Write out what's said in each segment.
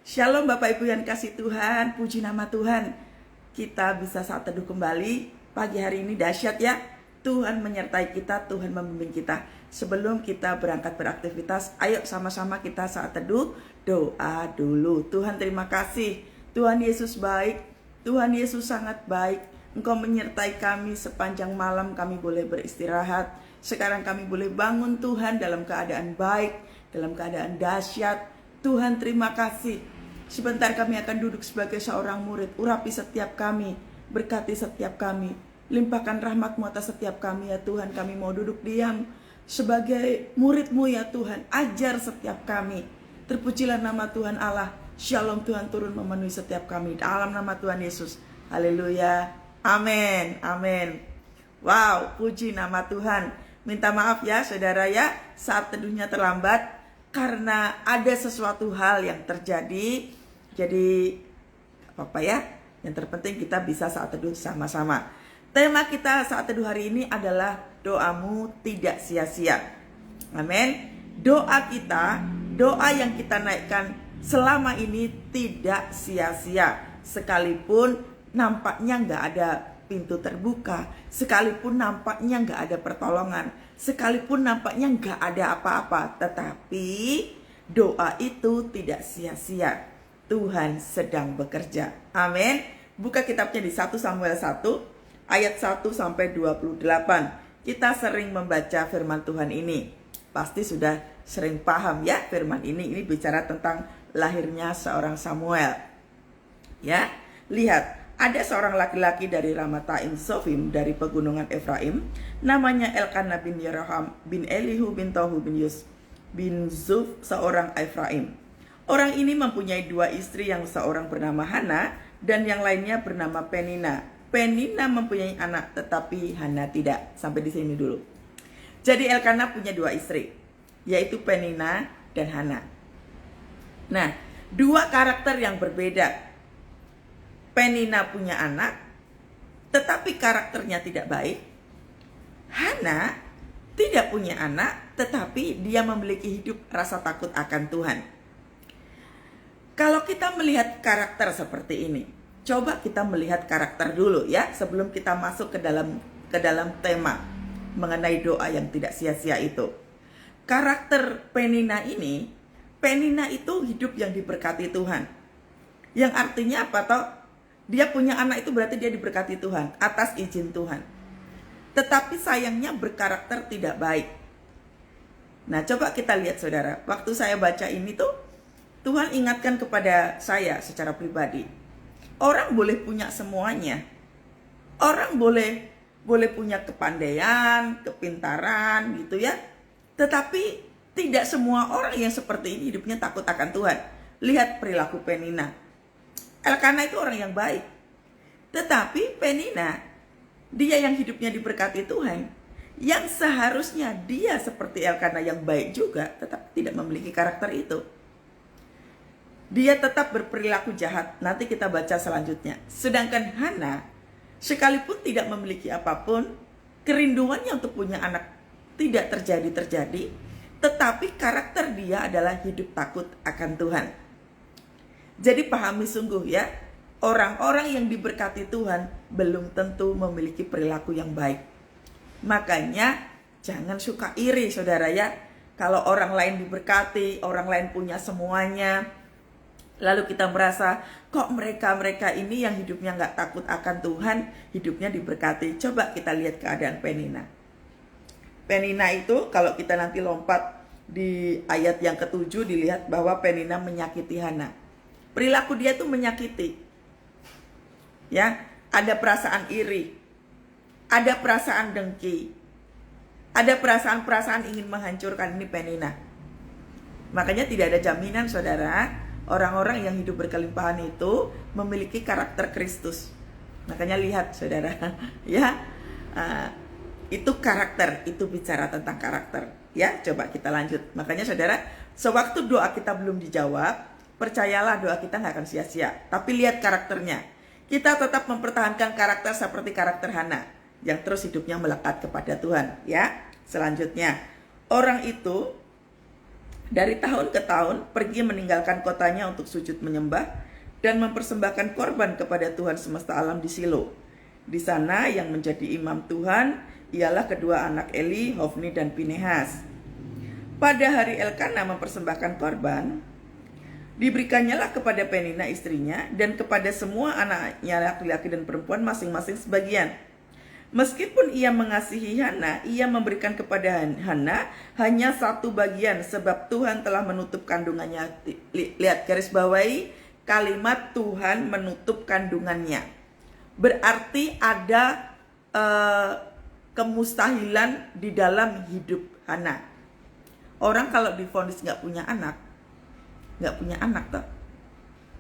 Shalom Bapak Ibu yang kasih Tuhan, puji nama Tuhan. Kita bisa saat teduh kembali. Pagi hari ini dahsyat ya. Tuhan menyertai kita, Tuhan membimbing kita. Sebelum kita berangkat beraktivitas, ayo sama-sama kita saat teduh doa dulu. Tuhan terima kasih. Tuhan Yesus baik. Tuhan Yesus sangat baik. Engkau menyertai kami sepanjang malam, kami boleh beristirahat. Sekarang kami boleh bangun Tuhan dalam keadaan baik, dalam keadaan dahsyat. Tuhan terima kasih. Sebentar kami akan duduk sebagai seorang murid. Urapi setiap kami, berkati setiap kami, limpahkan rahmat-Mu atas setiap kami ya Tuhan. Kami mau duduk diam sebagai murid-Mu ya Tuhan. Ajar setiap kami. Terpujilah nama Tuhan Allah. Shalom Tuhan turun memenuhi setiap kami dalam nama Tuhan Yesus. Haleluya. Amin. Amin. Wow, puji nama Tuhan. Minta maaf ya saudara ya, saat teduhnya terlambat karena ada sesuatu hal yang terjadi. Jadi apa ya, yang terpenting kita bisa saat teduh sama-sama. Tema kita saat teduh hari ini adalah doamu tidak sia-sia. Amin. Doa kita, doa yang kita naikkan selama ini tidak sia-sia. Sekalipun nampaknya nggak ada pintu terbuka, sekalipun nampaknya nggak ada pertolongan, sekalipun nampaknya nggak ada apa-apa, tetapi doa itu tidak sia-sia. Tuhan sedang bekerja. Amin. Buka kitabnya di 1 Samuel 1 ayat 1 sampai 28. Kita sering membaca firman Tuhan ini. Pasti sudah sering paham ya firman ini. Ini bicara tentang lahirnya seorang Samuel. Ya, lihat. Ada seorang laki-laki dari Ramataim Sofim dari pegunungan Efraim, namanya Elkanah bin Yeroham bin Elihu bin Tohu bin Yus bin Zuf, seorang Efraim. Orang ini mempunyai dua istri, yang seorang bernama Hana dan yang lainnya bernama Penina. Penina mempunyai anak tetapi Hana tidak. Sampai di sini dulu. Jadi Elkanah punya dua istri, yaitu Penina dan Hana. Nah, dua karakter yang berbeda. Penina punya anak, tetapi karakternya tidak baik. Hana tidak punya anak, tetapi dia memiliki hidup rasa takut akan Tuhan. Kalau kita melihat karakter seperti ini, coba kita melihat karakter dulu ya, sebelum kita masuk ke dalam tema mengenai doa yang tidak sia-sia itu. Karakter Penina ini, Penina itu hidup yang diberkati Tuhan. Yang artinya apa toh? Dia punya anak itu berarti dia diberkati Tuhan atas izin Tuhan. Tetapi sayangnya berkarakter tidak baik. Nah, coba kita lihat saudara. Waktu saya baca ini tuh, Tuhan ingatkan kepada saya secara pribadi. Orang boleh punya semuanya. Orang boleh punya kepandaian, kepintaran gitu ya. Tetapi tidak semua orang yang seperti ini hidupnya takut akan Tuhan. Lihat perilaku Penina. Elkanah itu orang yang baik. Tetapi Penina, dia yang hidupnya diberkati Tuhan, yang seharusnya dia seperti Elkanah yang baik juga, tetap tidak memiliki karakter itu. Dia tetap berperilaku jahat. Nanti kita baca selanjutnya. Sedangkan Hana, sekalipun tidak memiliki apapun, kerinduannya untuk punya anak tidak terjadi, tetapi karakter dia adalah hidup takut akan Tuhan. Jadi pahami sungguh ya, orang-orang yang diberkati Tuhan belum tentu memiliki perilaku yang baik. Makanya jangan suka iri saudara ya. Kalau orang lain diberkati, orang lain punya semuanya, lalu kita merasa kok mereka ini yang hidupnya gak takut akan Tuhan, hidupnya diberkati. Coba kita lihat keadaan Penina. Penina itu kalau kita nanti lompat di ayat yang ke-7, dilihat bahwa Penina menyakiti Hana. Perilaku dia tuh menyakiti. Ya, ada perasaan iri. Ada perasaan dengki. Ada perasaan-perasaan ingin menghancurkan ini Penina. Makanya tidak ada jaminan saudara, orang-orang yang hidup berkelimpahan itu memiliki karakter Kristus. Makanya lihat saudara, ya. Itu karakter, itu bicara tentang karakter. Ya, coba kita lanjut. Makanya saudara, sewaktu doa kita belum dijawab, percayalah doa kita gak akan sia-sia. Tapi lihat karakternya. Kita tetap mempertahankan karakter seperti karakter Hana, yang terus hidupnya melekat kepada Tuhan. Ya, selanjutnya, orang itu Dari tahun ke tahun pergi meninggalkan kotanya untuk sujud menyembah dan mempersembahkan korban kepada Tuhan semesta alam di Silo. Di sana yang menjadi imam Tuhan ialah kedua anak Eli, Hofni dan Pinehas. Pada hari Elkana mempersembahkan korban, diberikannya kepada Penina istrinya dan kepada semua anaknya laki-laki dan perempuan masing-masing sebagian. Meskipun ia mengasihi Hana, ia memberikan kepada Hana hanya satu bagian sebab Tuhan telah menutup kandungannya. Lihat garis bawahi kalimat Tuhan menutup kandungannya. Berarti ada kemustahilan di dalam hidup Hana. Orang kalau divonis nggak punya anak toh.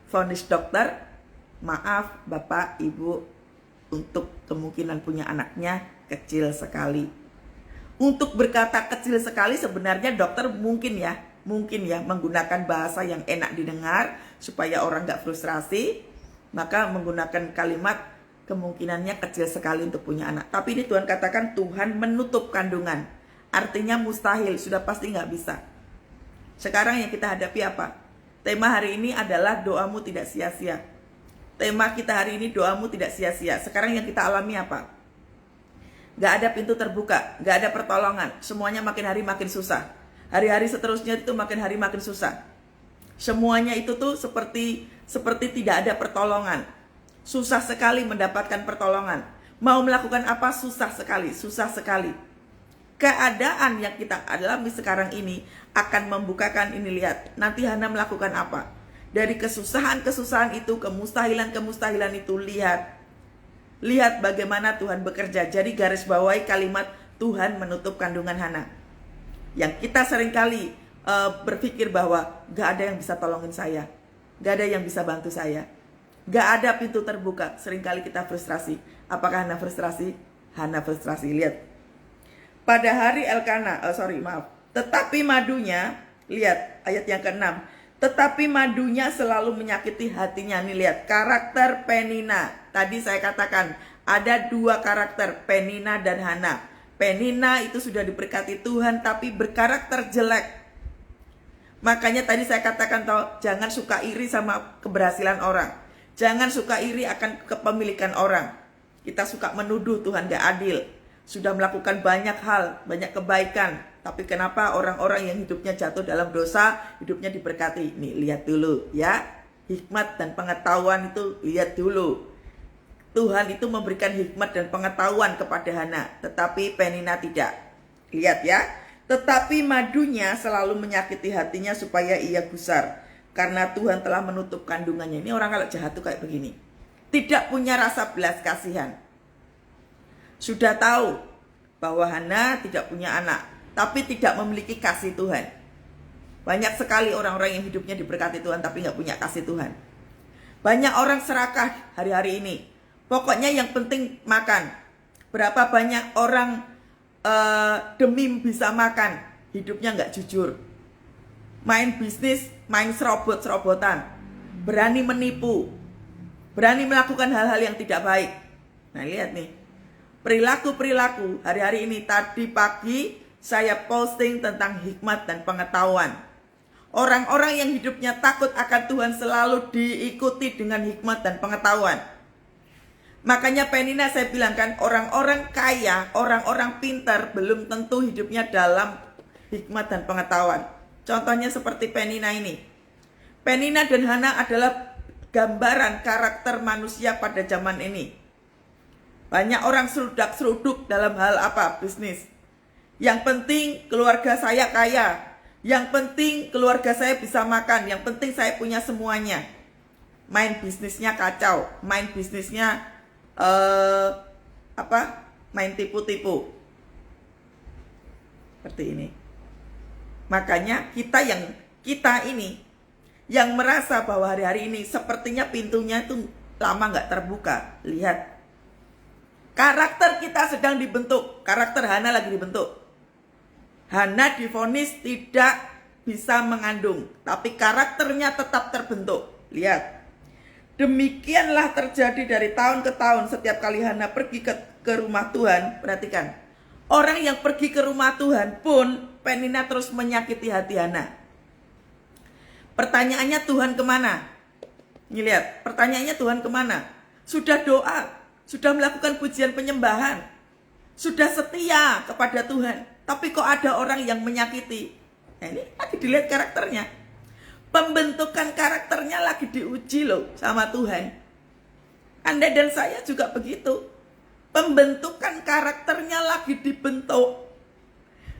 Vonis dokter, maaf Bapak Ibu, untuk kemungkinan punya anaknya kecil sekali. Untuk berkata kecil sekali sebenarnya dokter mungkin ya menggunakan bahasa yang enak didengar supaya orang nggak frustrasi, maka menggunakan kalimat kemungkinannya kecil sekali untuk punya anak. Tapi ini Tuhan katakan Tuhan menutup kandungan, artinya mustahil, sudah pasti nggak bisa. Sekarang yang kita hadapi apa? Tema hari ini adalah doamu tidak sia-sia. Tema kita hari ini doamu tidak sia-sia. Sekarang yang kita alami apa? Gak ada pintu terbuka, gak ada pertolongan. Semuanya makin hari makin susah. Hari-hari seterusnya itu makin hari makin susah. Semuanya itu tuh seperti tidak ada pertolongan. Susah sekali mendapatkan pertolongan. Mau melakukan apa susah sekali. Keadaan yang kita alami sekarang ini akan membukakan ini, lihat. Nanti Hana melakukan apa? Dari kesusahan itu, kemustahilan itu, lihat bagaimana Tuhan bekerja. Jadi garis bawahi kalimat Tuhan menutup kandungan Hana. Yang kita seringkali berpikir bahwa gak ada yang bisa tolongin saya, gak ada yang bisa bantu saya, gak ada pintu terbuka. Seringkali kita frustrasi. Apakah Hana frustrasi? Hana frustrasi. Lihat. Pada hari Elkana, tetapi madunya, lihat ayat yang ke-6. Tetapi madunya selalu menyakiti hatinya. Nih lihat, karakter Penina. Tadi saya katakan, ada dua karakter, Penina dan Hana. Penina itu sudah diberkati Tuhan, tapi berkarakter jelek. Makanya tadi saya katakan, jangan suka iri sama keberhasilan orang. Jangan suka iri akan kepemilikan orang. Kita suka menuduh Tuhan gak adil. Sudah melakukan banyak hal, banyak kebaikan, tapi kenapa orang-orang yang hidupnya jatuh dalam dosa, hidupnya diberkati? Nih, lihat dulu ya. Hikmat dan pengetahuan itu lihat dulu. Tuhan itu memberikan hikmat dan pengetahuan kepada Hana, tetapi Penina tidak. Lihat ya. Tetapi madunya selalu menyakiti hatinya supaya ia gusar, karena Tuhan telah menutup kandungannya. Ini orang kalau jahat tuh kayak begini. Tidak punya rasa belas kasihan. Sudah tahu bahwa Hana tidak punya anak, tapi tidak memiliki kasih Tuhan. Banyak sekali orang-orang yang hidupnya diberkati Tuhan tapi nggak punya kasih Tuhan. Banyak orang serakah hari-hari ini. Pokoknya yang penting makan. Berapa banyak orang demi bisa makan, hidupnya nggak jujur. Main bisnis, main serobot-serobotan. Berani menipu. Berani melakukan hal-hal yang tidak baik. Nah lihat nih. Perilaku-perilaku hari-hari ini. Tadi pagi saya posting tentang hikmat dan pengetahuan. Orang-orang yang hidupnya takut akan Tuhan selalu diikuti dengan hikmat dan pengetahuan. Makanya Penina saya bilang kan, orang-orang kaya, orang-orang pintar belum tentu hidupnya dalam hikmat dan pengetahuan. Contohnya seperti Penina ini. Penina dan Hana adalah gambaran karakter manusia pada zaman ini. Banyak orang serudak-seruduk dalam hal apa? Bisnis. Yang penting keluarga saya kaya. Yang penting keluarga saya bisa makan. Yang penting saya punya semuanya. Main bisnisnya kacau. Main bisnisnya main tipu-tipu. Seperti ini. Makanya kita ini yang merasa bahwa hari-hari ini sepertinya pintunya itu lama nggak terbuka. Lihat. Karakter kita sedang dibentuk. Karakter Hana lagi dibentuk. Hana divonis tidak bisa mengandung, tapi karakternya tetap terbentuk. Lihat. Demikianlah terjadi dari tahun ke tahun. Setiap kali Hana pergi ke rumah Tuhan. Perhatikan. Orang yang pergi ke rumah Tuhan pun Penina terus menyakiti hati Hana. Pertanyaannya Tuhan kemana? Ini lihat, pertanyaannya Tuhan kemana? Sudah doa, sudah melakukan pujian penyembahan, sudah setia kepada Tuhan, tapi kok ada orang yang menyakiti? Nah, ini lagi dilihat karakternya. Pembentukan karakternya lagi diuji loh sama Tuhan. Anda dan saya juga begitu. Pembentukan karakternya lagi dibentuk.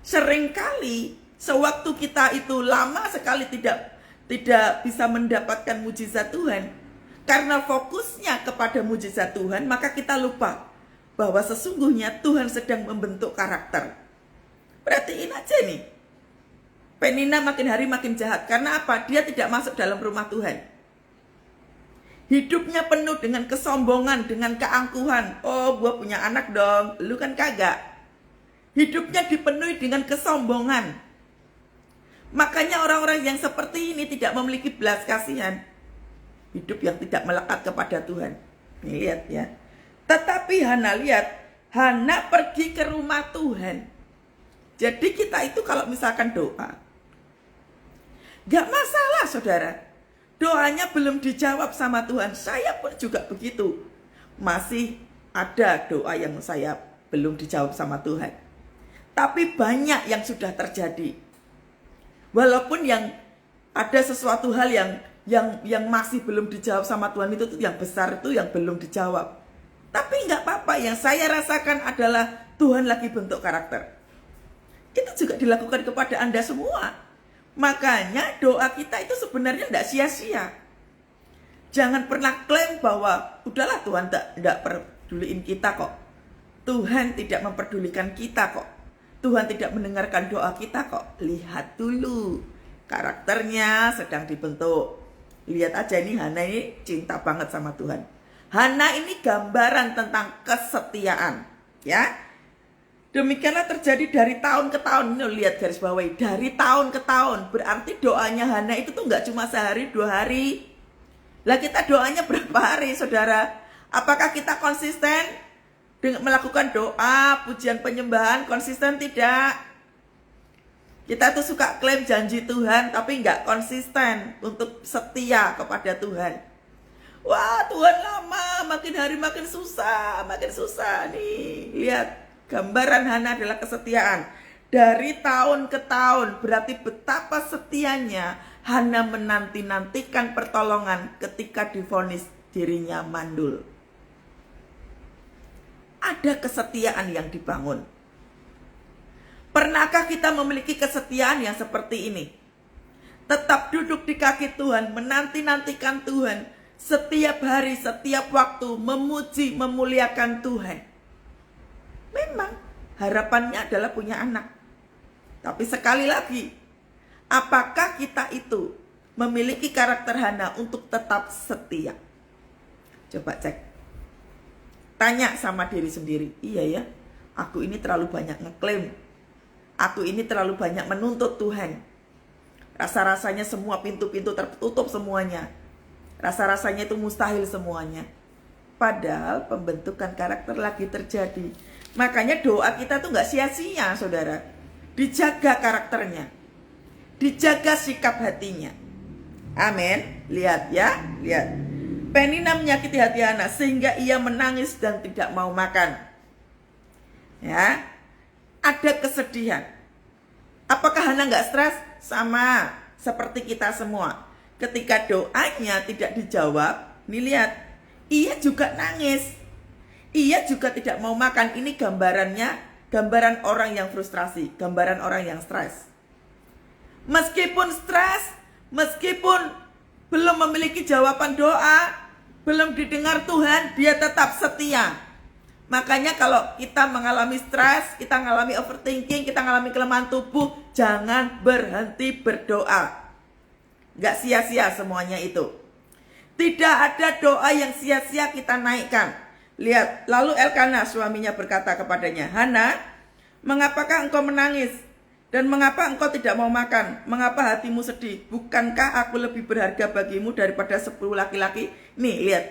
Seringkali sewaktu kita itu lama sekali tidak bisa mendapatkan mujizat Tuhan, karena fokusnya kepada mujizat Tuhan, maka kita lupa bahwa sesungguhnya Tuhan sedang membentuk karakter. Perhatiin aja nih, Penina makin hari makin jahat. Karena apa? Dia tidak masuk dalam rumah Tuhan. Hidupnya penuh dengan kesombongan, dengan keangkuhan. Oh, gua punya anak dong, lu kan kagak. Hidupnya dipenuhi dengan kesombongan. Makanya orang-orang yang seperti ini tidak memiliki belas kasihan. Hidup yang tidak melekat kepada Tuhan. Nih, lihat ya. Tetapi Hana, lihat, Hana pergi ke rumah Tuhan. Jadi kita itu kalau misalkan doa, gak masalah saudara. Doanya belum dijawab sama Tuhan. Saya pun juga begitu. Masih ada doa yang saya belum dijawab sama Tuhan. Tapi banyak yang sudah terjadi. Walaupun yang ada sesuatu hal yang masih belum dijawab sama Tuhan itu yang besar itu yang belum dijawab. Tapi nggak apa-apa, yang saya rasakan adalah Tuhan lagi bentuk karakter. Itu juga dilakukan kepada Anda semua. Makanya doa kita itu sebenarnya tidak sia-sia. Jangan pernah klaim bahwa udahlah Tuhan tidak peduliin kita kok. Tuhan tidak memperdulikan kita kok. Tuhan tidak mendengarkan doa kita kok. Lihat dulu, karakternya sedang dibentuk. Lihat aja ini, Hana ini cinta banget sama Tuhan. Hana ini gambaran tentang kesetiaan, ya. Demikianlah terjadi dari tahun ke tahun. Ini lihat garis bawahi, dari tahun ke tahun. Berarti doanya Hana itu tuh nggak cuma sehari 2 hari. Lah kita doanya berapa hari saudara? Apakah kita konsisten dengan melakukan doa, pujian penyembahan? Konsisten tidak. Kita tuh suka klaim janji Tuhan, tapi nggak konsisten untuk setia kepada Tuhan. Wah, Tuhan lama, makin hari makin susah nih. Lihat, gambaran Hana adalah kesetiaan. Dari tahun ke tahun, berarti betapa setianya Hana menanti-nantikan pertolongan ketika divonis dirinya mandul. Ada kesetiaan yang dibangun. Pernahkah kita memiliki kesetiaan yang seperti ini? Tetap duduk di kaki Tuhan, menanti-nantikan Tuhan. Setiap hari, setiap waktu, memuji, memuliakan Tuhan. Memang harapannya adalah punya anak. Tapi sekali lagi, apakah kita itu memiliki karakter Hana untuk tetap setia? Coba cek. Tanya sama diri sendiri, iya ya, aku ini terlalu banyak ngeklaim. Aku ini terlalu banyak menuntut Tuhan. Rasa-rasanya semua pintu-pintu tertutup semuanya. Rasa-rasanya itu mustahil semuanya. Padahal pembentukan karakter lagi terjadi. Makanya doa kita tuh gak sia-sia saudara. Dijaga karakternya. Dijaga sikap hatinya. Amin. Lihat ya, lihat. Penina menyakiti hati Hana sehingga ia menangis dan tidak mau makan. Ya, ada kesedihan. Apakah Hana nggak stres? Sama seperti kita semua. Ketika doanya tidak dijawab, nih lihat, ia juga nangis. Ia juga tidak mau makan. Ini gambarannya, gambaran orang yang frustrasi, gambaran orang yang stres. Meskipun stres, meskipun belum memiliki jawaban doa, belum didengar Tuhan, dia tetap setia. Makanya kalau kita mengalami stres, kita mengalami overthinking, kita mengalami kelemahan tubuh, jangan berhenti berdoa. Gak sia-sia semuanya itu. Tidak ada doa yang sia-sia kita naikkan. Lihat, lalu Elkana suaminya berkata kepadanya, Hana, mengapakah engkau menangis? Dan mengapa engkau tidak mau makan? Mengapa hatimu sedih? Bukankah aku lebih berharga bagimu daripada 10 laki-laki? Nih, lihat.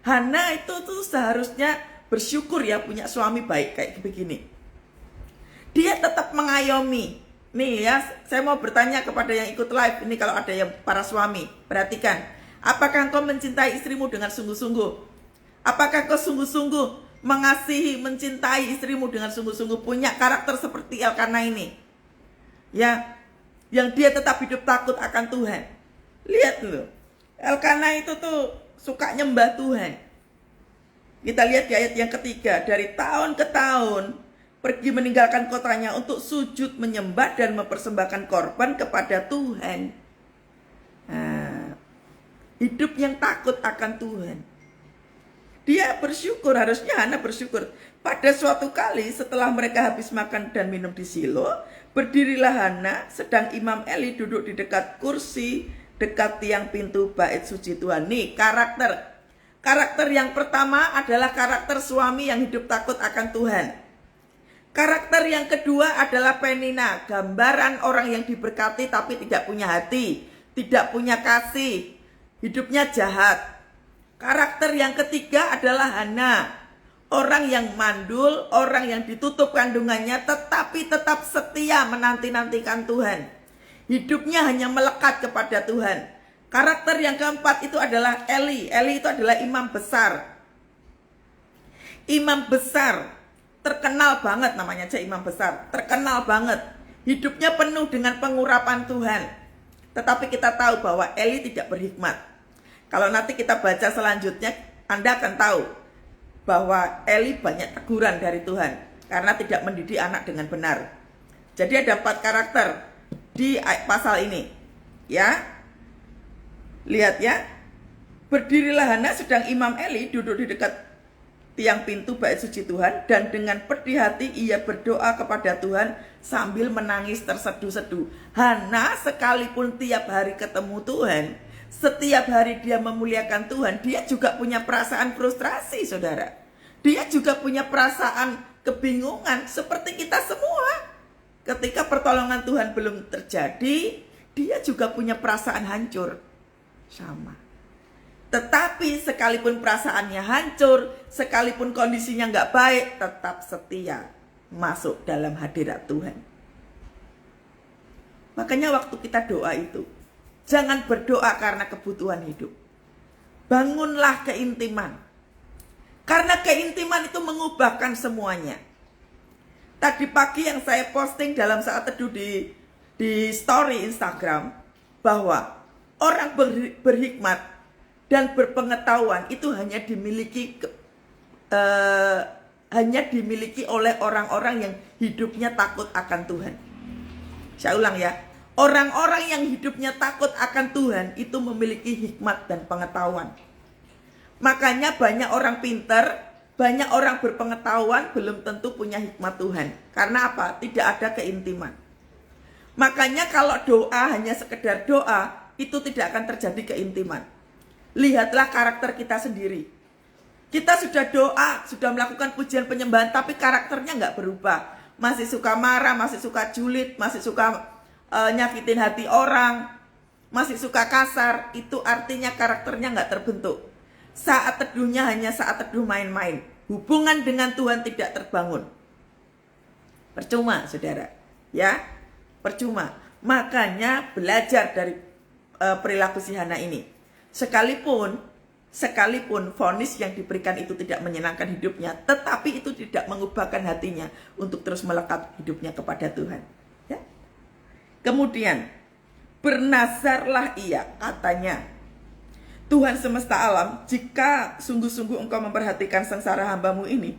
Hana itu tuh seharusnya bersyukur ya punya suami baik kayak begini. Dia tetap mengayomi. Nih ya, saya mau bertanya kepada yang ikut live ini, kalau ada yang para suami, perhatikan. Apakah engkau mencintai istrimu dengan sungguh-sungguh? Apakah engkau sungguh-sungguh mengasihi, mencintai istrimu dengan sungguh-sungguh, punya karakter seperti Elkana ini? Ya, yang dia tetap hidup takut akan Tuhan. Lihat loh, Elkana itu tuh suka nyembah Tuhan. Kita lihat di ayat yang ketiga, dari tahun ke tahun pergi meninggalkan kotanya untuk sujud menyembah dan mempersembahkan korban kepada Tuhan. Nah, hidup yang takut akan Tuhan. Dia bersyukur, harusnya Hana bersyukur. Pada suatu kali setelah mereka habis makan dan minum di Silo, berdirilah Hana, sedang Imam Eli duduk di dekat kursi, dekat tiang pintu bait suci Tuhan. Nih karakter yang pertama adalah karakter suami yang hidup takut akan Tuhan. Karakter yang kedua adalah Penina, gambaran orang yang diberkati tapi tidak punya hati, tidak punya kasih, hidupnya jahat. Karakter yang ketiga adalah Hana, orang yang mandul, orang yang ditutup kandungannya tetapi tetap setia menanti-nantikan Tuhan. Hidupnya hanya melekat kepada Tuhan. Karakter yang keempat itu adalah Eli. Eli itu adalah imam besar. Imam besar, terkenal banget namanya aja imam besar, terkenal banget. Hidupnya penuh dengan pengurapan Tuhan. Tetapi kita tahu bahwa Eli tidak berhikmat. Kalau nanti kita baca selanjutnya, Anda akan tahu bahwa Eli banyak teguran dari Tuhan karena tidak mendidik anak dengan benar. Jadi ada 4 karakter di pasal ini. Ya, lihat ya. Berdirilah Hana sedang Imam Eli duduk di dekat tiang pintu bait suci Tuhan, dan dengan pedih hati ia berdoa kepada Tuhan sambil menangis terseduh-seduh. Hana sekalipun tiap hari ketemu Tuhan, setiap hari dia memuliakan Tuhan, dia juga punya perasaan frustrasi, saudara. Dia juga punya perasaan kebingungan seperti kita semua. Ketika pertolongan Tuhan belum terjadi, dia juga punya perasaan hancur. Sama. Tetapi sekalipun perasaannya hancur, sekalipun kondisinya nggak baik, tetap setia masuk dalam hadirat Tuhan. Makanya waktu kita doa itu, jangan berdoa karena kebutuhan hidup. Bangunlah keintiman. Karena keintiman itu mengubahkan semuanya. Tadi pagi yang saya posting dalam saat teduh di story Instagram, bahwa orang berhikmat dan berpengetahuan itu hanya dimiliki oleh orang-orang yang hidupnya takut akan Tuhan. Saya ulang ya, orang-orang yang hidupnya takut akan Tuhan itu memiliki hikmat dan pengetahuan. Makanya banyak orang pintar, banyak orang berpengetahuan belum tentu punya hikmat Tuhan. Karena apa? Tidak ada keintiman. Makanya kalau doa hanya sekedar doa, itu tidak akan terjadi keintiman. Lihatlah karakter kita sendiri. Kita sudah doa, sudah melakukan pujian penyembahan, tapi karakternya nggak berubah. Masih suka marah, masih suka julid, masih suka nyakitin hati orang, masih suka kasar. Itu artinya karakternya nggak terbentuk. Saat teduhnya hanya saat teduh main-main. Hubungan dengan Tuhan tidak terbangun. Percuma, saudara. Ya, percuma. Makanya belajar dari perilaku si Hana ini. Sekalipun vonis yang diberikan itu tidak menyenangkan hidupnya, tetapi itu tidak mengubahkan hatinya untuk terus melekat hidupnya kepada Tuhan. Ya. Kemudian, bernazarlah ia, katanya, Tuhan semesta alam, jika sungguh-sungguh engkau memperhatikan sengsara hambamu ini,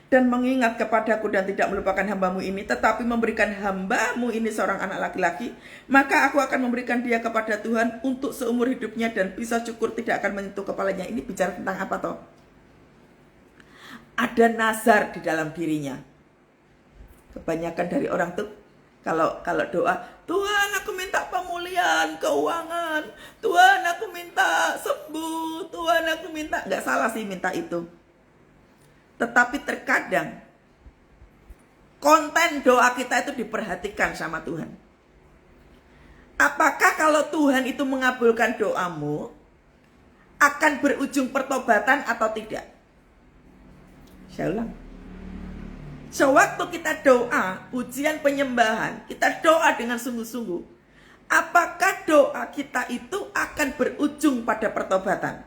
dan mengingat kepadaku dan tidak melupakan hambamu ini, tetapi memberikan hambamu ini seorang anak laki-laki, maka aku akan memberikan dia kepada Tuhan untuk seumur hidupnya, dan pisau cukur tidak akan menyentuh kepalanya. Ini bicara tentang apa toh? Ada nazar di dalam dirinya. Kebanyakan dari orang tuh kalau doa, Tuhan aku minta pemulihan keuangan, Tuhan aku minta sembuh, Tuhan aku minta, nggak salah sih minta itu. Tetapi terkadang konten doa kita itu diperhatikan sama Tuhan. Apakah kalau Tuhan itu mengabulkan doamu, akan berujung pertobatan atau tidak? Saya ulang. Sewaktu kita doa, pujian penyembahan, kita doa dengan sungguh-sungguh, apakah doa kita itu akan berujung pada pertobatan?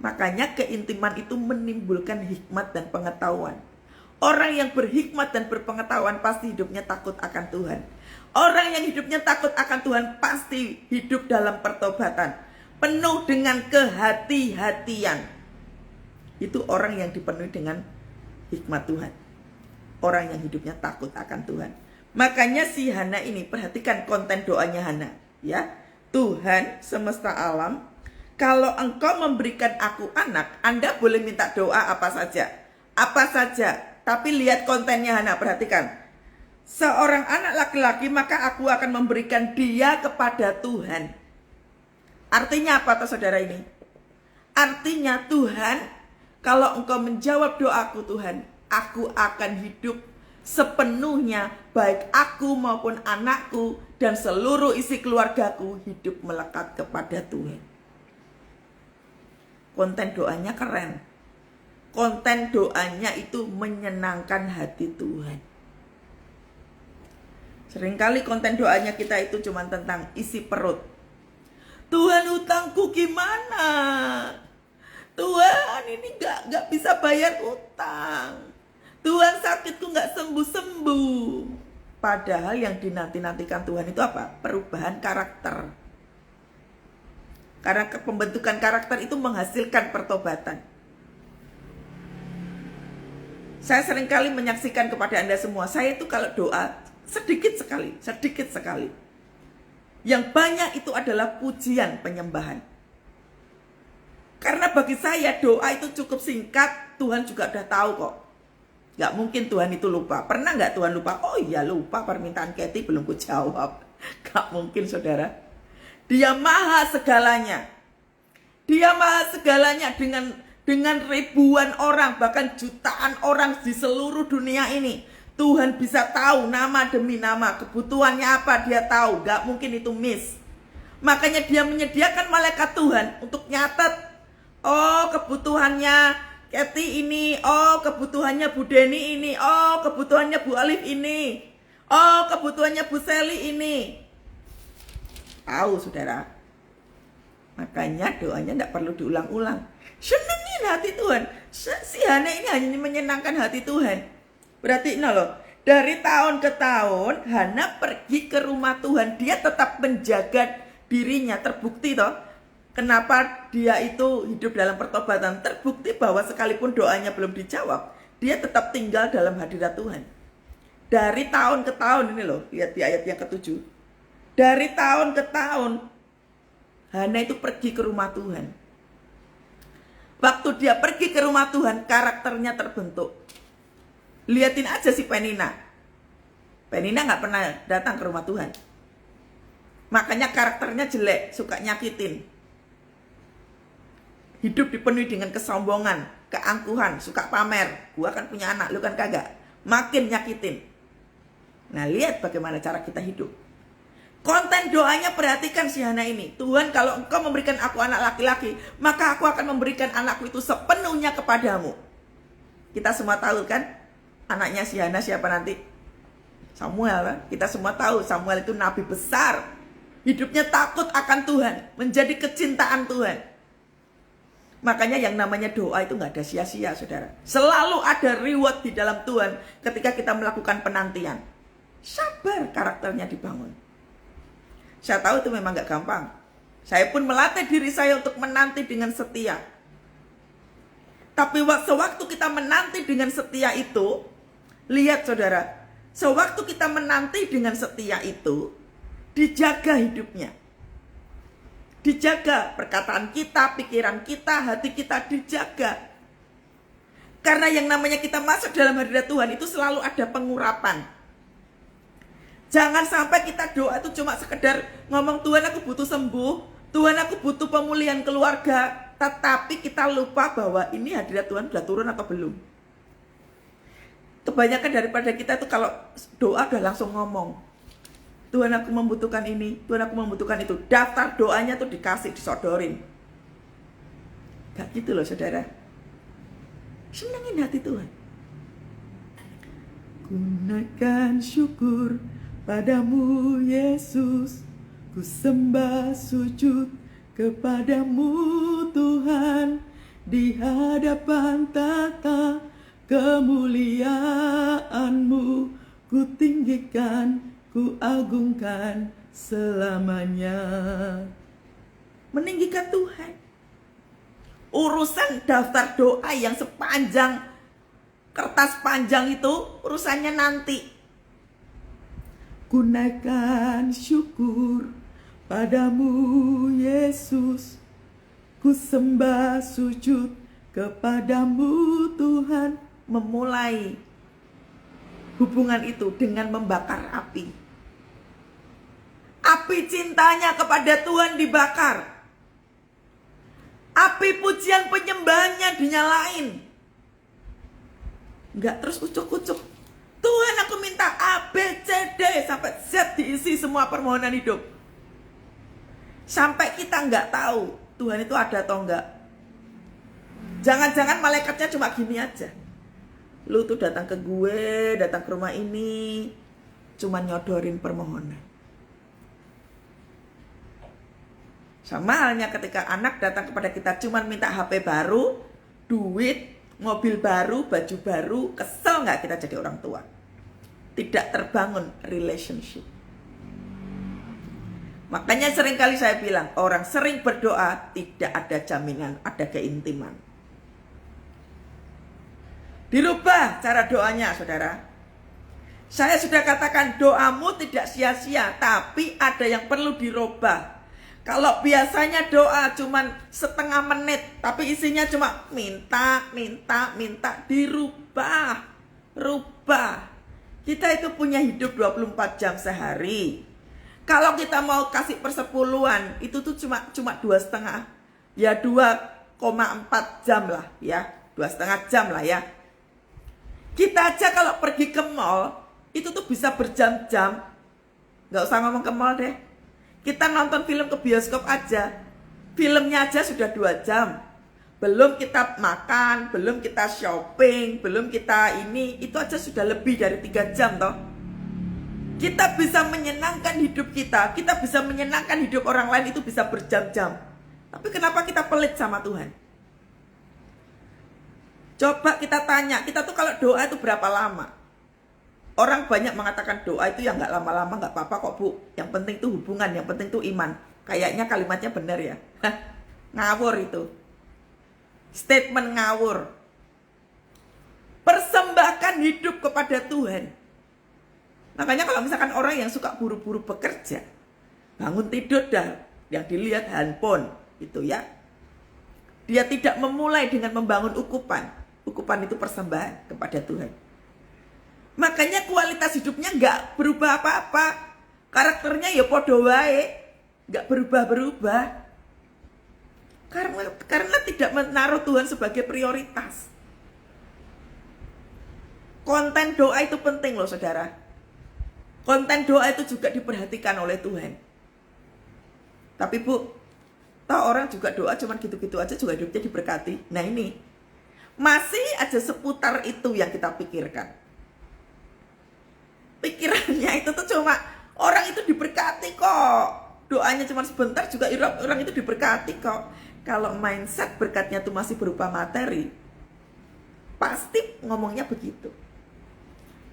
Makanya keintiman itu menimbulkan hikmat dan pengetahuan. Orang yang berhikmat dan berpengetahuan pasti hidupnya takut akan Tuhan. Orang yang hidupnya takut akan Tuhan pasti hidup dalam pertobatan, penuh dengan kehati-hatian. Itu orang yang dipenuhi dengan hikmat Tuhan. Orang yang hidupnya takut akan Tuhan. Makanya si Hana ini, perhatikan konten doanya Hana, ya. Tuhan semesta alam, kalau engkau memberikan aku anak, Anda boleh minta doa apa saja. Apa saja. Tapi lihat kontennya Hana, perhatikan. Seorang anak laki-laki, maka aku akan memberikan dia kepada Tuhan. Artinya apa toh saudara ini? Artinya Tuhan, kalau engkau menjawab doaku Tuhan, aku akan hidup sepenuhnya, baik aku maupun anakku dan seluruh isi keluargaku hidup melekat kepada Tuhan. Konten doanya keren. Konten doanya itu menyenangkan hati Tuhan. Seringkali konten doanya kita itu cuma tentang isi perut. Tuhan, utangku gimana? Tuhan, ini gak bisa bayar utang. Tuhan, sakitku gak sembuh-sembuh. Padahal yang dinanti-nantikan Tuhan itu apa? Perubahan karakter. Karena pembentukan karakter itu menghasilkan pertobatan. Saya seringkali menyaksikan kepada Anda semua, saya itu kalau doa sedikit sekali. Yang banyak itu adalah pujian penyembahan. Karena bagi saya doa itu cukup singkat, Tuhan juga udah tahu kok. Gak mungkin Tuhan itu lupa. Pernah gak Tuhan lupa? Oh iya lupa, permintaan Kathy belum ku jawab. Gak mungkin saudara. Dia maha segalanya. Dia maha segalanya dengan ribuan orang, bahkan jutaan orang di seluruh dunia ini. Tuhan bisa tahu nama demi nama, kebutuhannya apa dia tahu. Gak mungkin itu miss. Makanya dia menyediakan malaikat Tuhan untuk nyatet. Oh kebutuhannya Kathy ini, oh kebutuhannya Bu Deni ini, oh kebutuhannya Bu Alif ini, oh kebutuhannya Bu Seli ini. Tahu saudara. Makanya doanya tidak perlu diulang-ulang. Senengin hati Tuhan. Si Hana ini hanya menyenangkan hati Tuhan. Berarti loh, dari tahun ke tahun Hana pergi ke rumah Tuhan. Dia tetap menjaga dirinya. Terbukti toh. Kenapa dia itu hidup dalam pertobatan? Terbukti bahwa sekalipun doanya belum dijawab, dia tetap tinggal dalam hadirat Tuhan. Dari tahun ke tahun ini loh, lihat di ayat yang ke-7. Dari tahun ke tahun, Hana itu pergi ke rumah Tuhan. Waktu dia pergi ke rumah Tuhan, karakternya terbentuk. Liatin aja si Penina. Penina gak pernah datang ke rumah Tuhan. Makanya karakternya jelek, suka nyakitin. Hidup dipenuhi dengan kesombongan, keangkuhan, suka pamer. Gua kan punya anak, lu kan kagak. Makin nyakitin. Nah lihat bagaimana cara kita hidup. Konten doanya perhatikan si Hana ini. Tuhan, kalau engkau memberikan aku anak laki-laki, maka aku akan memberikan anakku itu sepenuhnya kepadamu. Kita semua tahu kan, anaknya si Hana siapa nanti? Samuel kan? Kita semua tahu Samuel itu nabi besar. Hidupnya takut akan Tuhan, menjadi kecintaan Tuhan. Makanya yang namanya doa itu gak ada sia-sia saudara. Selalu ada reward di dalam Tuhan ketika kita melakukan penantian. Sabar karakternya dibangun. Saya tahu itu memang gak gampang. Saya pun melatih diri saya untuk menanti dengan setia. Tapi sewaktu kita menanti dengan setia itu, lihat saudara, sewaktu kita menanti dengan setia itu, dijaga hidupnya. Dijaga perkataan kita, pikiran kita, hati kita dijaga. Karena yang namanya kita masuk dalam hadirat Tuhan itu selalu ada pengurapan. Jangan sampai kita doa itu cuma sekedar ngomong Tuhan aku butuh sembuh, Tuhan aku butuh pemulihan keluarga, tetapi kita lupa bahwa ini hadirat Tuhan sudah turun atau belum. Kebanyakan daripada kita itu kalau doa udah langsung ngomong. Tuhan aku membutuhkan ini, Tuhan aku membutuhkan itu. Daftar doanya tuh dikasih, disodorin. Gak gitu loh saudara. Senengin hati Tuhan. Ku naikkan syukur padamu Yesus, ku sembah sujud kepadamu Tuhan, di hadapan tata kemuliaan-Mu, ku tinggikan, ku agungkan selamanya. Meninggikan Tuhan. Urusan daftar doa yang sepanjang kertas panjang itu urusannya nanti. Ku naikkan syukur padamu Yesus, ku sembah sujud kepadamu Tuhan. Memulai hubungan itu dengan membakar api. Api cintanya kepada Tuhan dibakar. Api pujian penyembahannya dinyalain. Enggak terus ucuk-ucuk. Tuhan, aku minta A, B, C, D sampai Z diisi semua permohonan hidup. Sampai kita enggak tahu Tuhan itu ada atau enggak. Jangan-jangan malaikatnya cuma gini aja. Lu tuh datang ke gue, datang ke rumah ini, cuma nyodorin permohonan. Sama halnya ketika anak datang kepada kita cuma minta HP baru, duit, mobil baru, baju baru, kesel nggak kita jadi orang tua? Tidak terbangun relationship. Makanya seringkali saya bilang, orang sering berdoa tidak ada jaminan, ada keintiman. Dirubah cara doanya, saudara. Saya sudah katakan doamu tidak sia-sia, tapi ada yang perlu dirubah. Kalau biasanya doa cuman setengah menit, tapi isinya cuma minta, dirubah. Rubah. Kita itu punya hidup 24 jam sehari. Kalau kita mau kasih persepuluhan, itu tuh cuma 2,5, ya 2,4 jam lah ya. 2,5 jam lah ya. Kita aja kalau pergi ke mall, itu tuh bisa berjam-jam. Gak usah ngomong ke mall deh. Kita nonton film ke bioskop aja. Filmnya aja sudah 2 jam. Belum kita makan, belum kita shopping, belum kita ini. Itu aja sudah lebih dari 3 jam toh. Kita bisa menyenangkan hidup kita. Kita bisa menyenangkan hidup orang lain itu bisa berjam-jam. Tapi kenapa kita pelit sama Tuhan? Coba kita tanya, kita tuh kalau doa itu berapa lama? Orang banyak mengatakan doa itu ya nggak lama-lama, nggak apa-apa kok bu. Yang penting tuh hubungan, yang penting tuh iman. Kayaknya kalimatnya benar ya. Ngawur itu. Statement ngawur. Persembahkan hidup kepada Tuhan. Makanya kalau misalkan orang yang suka buru-buru bekerja, bangun tidur dah, yang dilihat handphone gitu ya. Dia tidak memulai dengan membangun ukupan. Ukupan itu persembahan kepada Tuhan. Makanya kualitas hidupnya nggak berubah apa-apa. Karakternya ya podo wae, nggak berubah-berubah. Karena tidak menaruh Tuhan sebagai prioritas. Konten doa itu penting loh saudara. Konten doa itu juga diperhatikan oleh Tuhan. Tapi bu, tahu orang juga doa cuman gitu-gitu aja juga hidupnya diberkati. Nah ini masih aja seputar itu yang kita pikirkan. Pikirannya itu tuh cuma orang itu diberkati kok. Doanya cuma sebentar juga orang itu diberkati kok. Kalau mindset berkatnya tuh masih berupa materi, pasti ngomongnya begitu.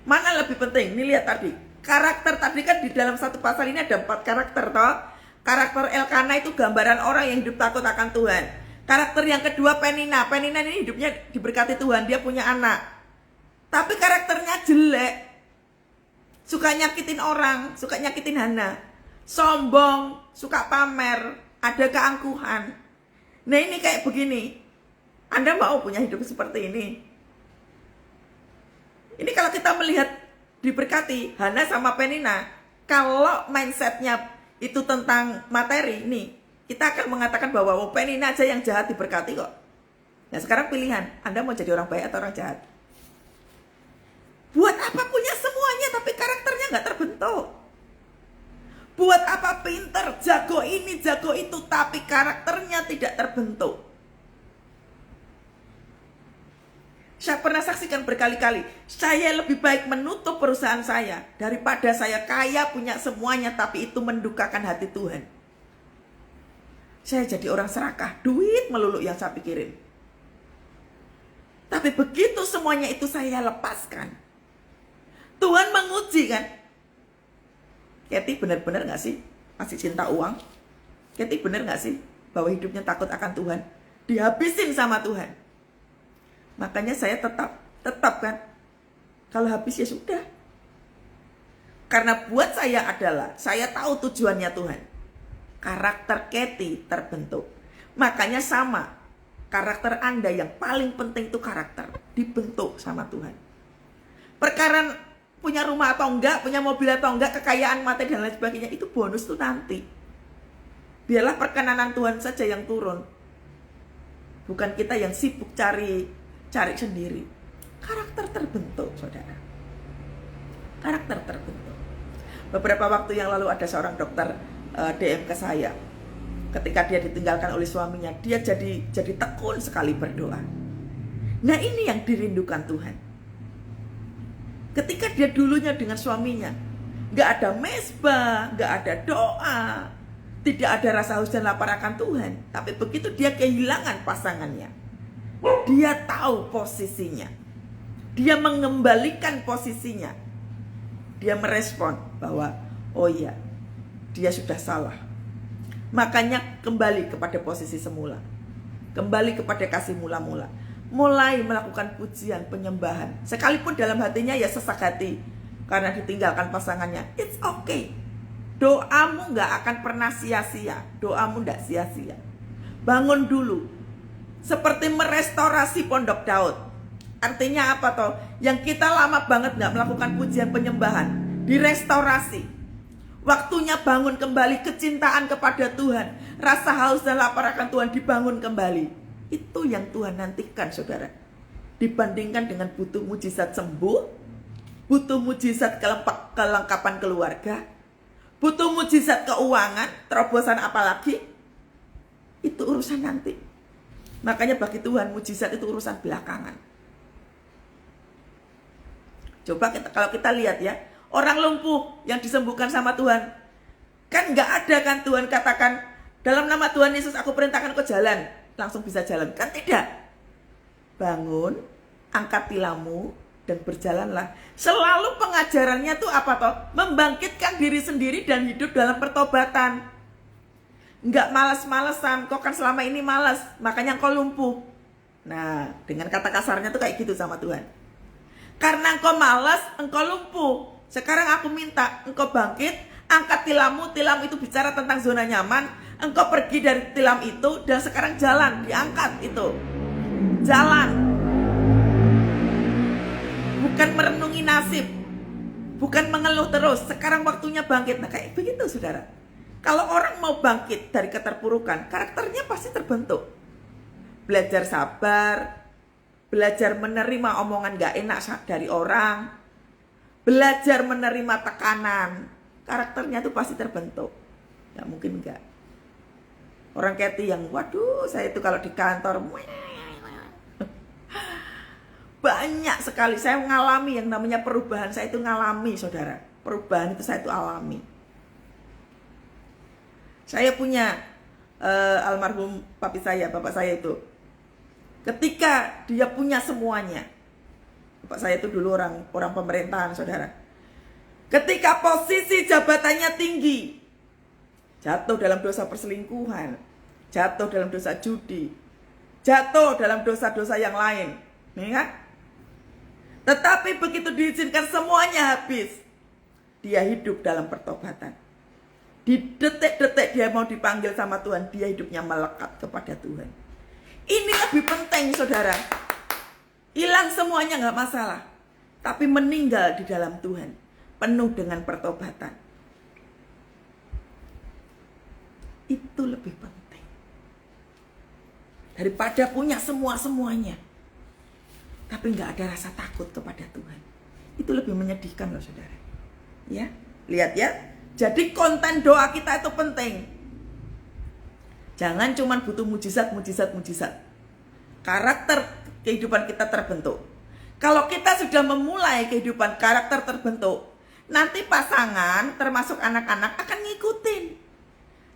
Mana lebih penting? Nih lihat tadi. Karakter tadi kan di dalam satu pasal ini ada 4 karakter toh. Karakter Elkana itu gambaran orang yang hidup takut akan Tuhan. Karakter yang kedua Penina. Penina ini hidupnya diberkati Tuhan, dia punya anak. Tapi karakternya jelek. Suka nyakitin orang, suka nyakitin Hana. Sombong, suka pamer, ada keangkuhan. Nah ini kayak begini. Anda mau punya hidup seperti ini? Ini kalau kita melihat diberkati Hana sama Penina, kalau mindsetnya itu tentang materi, nih kita akan mengatakan bahwa Penina aja yang jahat diberkati kok. Nah sekarang pilihan, Anda mau jadi orang baik atau orang jahat? Buat apa punya semuanya tapi karakternya nggak terbentuk? Buat apa pinter, jago ini, jago itu, tapi karakternya tidak terbentuk? saya pernah saksikan berkali-kali. Saya lebih baik menutup perusahaan saya daripada saya kaya punya semuanya tapi itu mendukakan hati Tuhan. Saya jadi orang serakah, duit melulu yang saya pikirin. Tapi begitu semuanya itu saya lepaskan, Tuhan menguji kan. Kathy benar-benar gak sih masih cinta uang? Kathy benar gak sih bahwa hidupnya takut akan Tuhan? Dihabisin sama Tuhan. Makanya saya tetap kan. Kalau habis ya sudah. Karena buat saya adalah, saya tahu tujuannya Tuhan. Karakter Kathy terbentuk. Makanya sama, karakter Anda yang paling penting itu karakter. Dibentuk sama Tuhan. Perkara punya rumah atau enggak, punya mobil atau enggak, kekayaan materi dan lain sebagainya, itu bonus tuh nanti. Biarlah perkenanan Tuhan saja yang turun. Bukan kita yang sibuk cari sendiri. Karakter terbentuk, saudara. Karakter terbentuk. Beberapa waktu yang lalu ada seorang dokter DM ke saya. Ketika dia ditinggalkan oleh suaminya, dia jadi tekun sekali berdoa. Nah, ini yang dirindukan Tuhan. Ketika dia dulunya dengan suaminya, gak ada mezbah, gak ada doa, tidak ada rasa haus dan lapar akan Tuhan. Tapi begitu dia kehilangan pasangannya, dia tahu posisinya. Dia mengembalikan posisinya. Dia merespon bahwa, oh iya, dia sudah salah. Makanya kembali kepada posisi semula. Kembali kepada kasih mula-mula. Mulai melakukan pujian, penyembahan. Sekalipun dalam hatinya ya sesak hati karena ditinggalkan pasangannya. It's okay. Doamu gak akan pernah sia-sia. Doamu gak sia-sia. Bangun dulu. Seperti merestorasi Pondok Daud. Artinya apa toh? Yang kita lama banget gak melakukan pujian penyembahan. Direstorasi. Waktunya bangun kembali, kecintaan kepada Tuhan. Rasa haus dan lapar akan Tuhan dibangun kembali. Itu yang Tuhan nantikan, saudara. Dibandingkan dengan butuh mujizat sembuh, butuh mujizat kelengkapan keluarga, butuh mujizat keuangan, terobosan apalagi, itu urusan nanti. Makanya bagi Tuhan mujizat itu urusan belakangan. Coba kalau kita lihat ya, orang lumpuh yang disembuhkan sama Tuhan, kan gak ada kan Tuhan katakan, dalam nama Tuhan Yesus aku perintahkan kau jalan, langsung bisa jalan. Kan tidak. Bangun, angkat tilammu, dan berjalanlah. Selalu pengajarannya tuh apa toh? Membangkitkan diri sendiri dan hidup dalam pertobatan. Enggak malas-malesan. Kau kan selama ini malas, makanya kau lumpuh. Nah, dengan kata kasarnya tuh kayak gitu sama Tuhan. Karena engkau malas, engkau lumpuh. Sekarang aku minta engkau bangkit, angkat tilammu. Tilam itu bicara tentang zona nyaman. Engkau pergi dari tilam itu dan sekarang jalan, diangkat itu. Jalan. Bukan merenungi nasib. Bukan mengeluh terus. Sekarang waktunya bangkit. Nah, kayak begitu, saudara. Kalau orang mau bangkit dari keterpurukan, karakternya pasti terbentuk. Belajar sabar. Belajar menerima omongan gak enak dari orang. Belajar menerima tekanan. Karakternya itu pasti terbentuk. Gak mungkin enggak. Orang Kathy yang, waduh, saya itu kalau di kantor banyak sekali. Saya mengalami yang namanya perubahan. Saya itu ngalami, saudara. Perubahan itu saya itu alami. Saya punya almarhum papi saya, bapak saya itu. Ketika dia punya semuanya. Bapak saya itu dulu orang pemerintahan, saudara. Ketika posisi jabatannya tinggi, jatuh dalam dosa perselingkuhan, jatuh dalam dosa judi, jatuh dalam dosa-dosa yang lain, nih kan? Tetapi begitu diizinkan semuanya habis, dia hidup dalam pertobatan. Di detik-detik dia mau dipanggil sama Tuhan, dia hidupnya melekat kepada Tuhan. Ini lebih penting, saudara. Hilang semuanya gak masalah, tapi meninggal di dalam Tuhan, penuh dengan pertobatan. Itu lebih penting daripada punya semuanya tapi nggak ada rasa takut kepada Tuhan. Itu lebih menyedihkan loh, saudara. Ya, lihat ya. Jadi konten doa kita itu penting. Jangan cuma butuh mujizat. Karakter kehidupan kita terbentuk. Kalau kita sudah memulai kehidupan karakter terbentuk, nanti pasangan termasuk anak-anak akan ngikutin.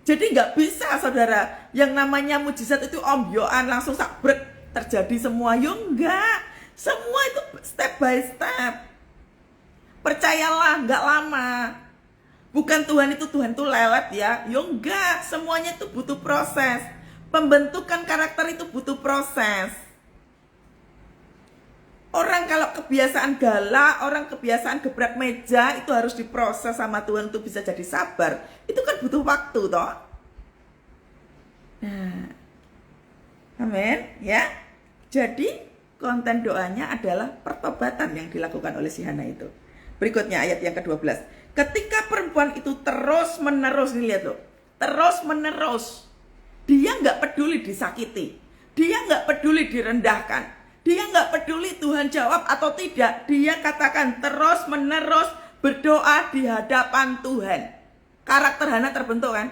Jadi nggak bisa saudara, yang namanya mujizat itu ombyoan langsung sabrek terjadi semua. Yo enggak, semua itu step by step. Percayalah, nggak lama. Bukan Tuhan itu lelet ya. Yo enggak, semuanya itu butuh proses. Pembentukan karakter itu butuh proses. Orang kalau kebiasaan galak, orang kebiasaan gebrak meja, itu harus diproses sama Tuhan untuk bisa jadi sabar. Itu kan butuh waktu toh. Nah, amin ya. Jadi konten doanya adalah pertobatan yang dilakukan oleh si Hana itu. Berikutnya ayat yang ke-12. Ketika perempuan itu terus menerus, nih lihat loh, terus menerus, dia nggak peduli disakiti, dia nggak peduli direndahkan, dia nggak peduli Tuhan jawab atau tidak. Dia katakan terus menerus berdoa di hadapan Tuhan. Karakter Hana terbentuk kan?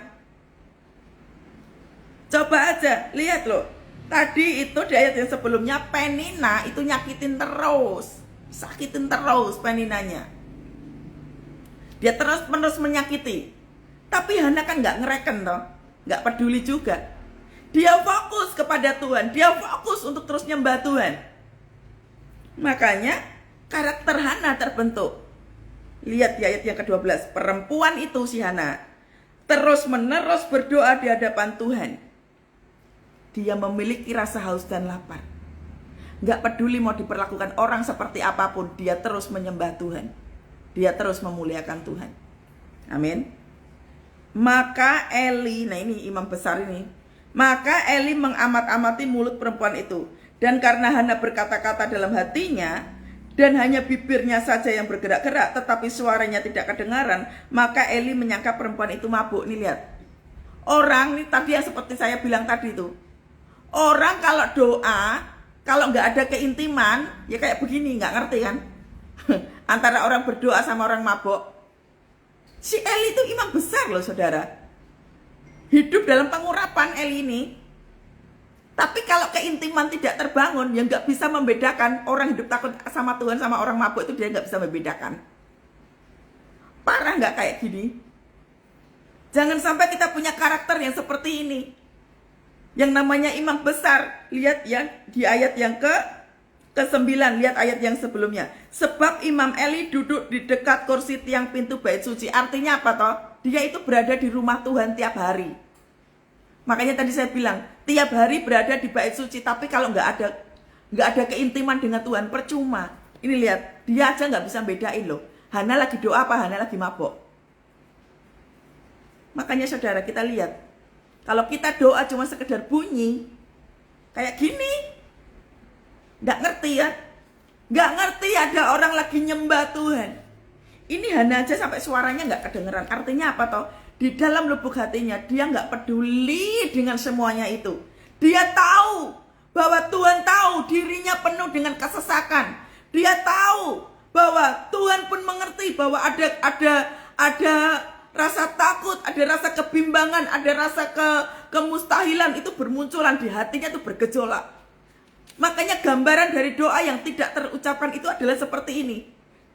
Coba aja lihat loh. Tadi itu di ayat yang sebelumnya Penina itu nyakitin terus, sakitin terus Peninanya. Dia terus menerus menyakiti. Tapi Hana kan nggak ngereken toh, nggak peduli juga. Dia fokus kepada Tuhan, dia fokus untuk terus nyembah Tuhan. Makanya karakter Hana terbentuk. Lihat di ayat yang ke-12, perempuan itu si Hana terus menerus berdoa di hadapan Tuhan. Dia memiliki rasa haus dan lapar. Nggak peduli mau diperlakukan orang seperti apapun, dia terus menyembah Tuhan. Dia terus memuliakan Tuhan. Amin. Maka Eli, nah ini imam besar ini. Maka Eli mengamat-amati mulut perempuan itu. Dan karena Hana berkata-kata dalam hatinya, dan hanya bibirnya saja yang bergerak-gerak, tetapi suaranya tidak kedengaran, maka Eli menyangka perempuan itu mabuk. Nih lihat. Orang, nih tadi yang seperti saya bilang tadi itu. Orang kalau doa, kalau nggak ada keintiman, ya kayak begini, nggak ngerti kan? Antara orang berdoa sama orang mabuk. Si Eli itu imam besar loh saudara. Hidup dalam pengurapan Eli ini. Tapi kalau keintiman tidak terbangun, ya nggak bisa membedakan orang hidup takut sama Tuhan sama orang mabuk itu, dia nggak bisa membedakan. Parah nggak kayak gini? Jangan sampai kita punya karakter yang seperti ini. Yang namanya imam besar. Lihat ya di ayat yang ke-9, lihat ayat yang sebelumnya. Sebab Imam Eli duduk di dekat kursi tiang pintu bait suci. Artinya apa toh? Dia itu berada di rumah Tuhan tiap hari. Makanya tadi saya bilang, tiap hari berada di bait suci, tapi kalau nggak ada keintiman dengan Tuhan, percuma. Ini lihat, dia aja nggak bisa bedain loh. Hana lagi doa apa Hana lagi mabok. Makanya saudara kita lihat, kalau kita doa cuma sekedar bunyi, kayak gini, nggak ngerti ya, nggak ngerti ada orang lagi nyembah Tuhan. Ini Hana aja sampai suaranya nggak kedengeran. Artinya apa toh? Di dalam lubuk hatinya dia nggak peduli dengan semuanya itu. Dia tahu bahwa Tuhan tahu dirinya penuh dengan kesesakan. Dia tahu bahwa Tuhan pun mengerti bahwa ada rasa takut, ada rasa kebimbangan, ada rasa kemustahilan itu bermunculan di hatinya, itu bergejolak. Makanya gambaran dari doa yang tidak terucapkan itu adalah seperti ini.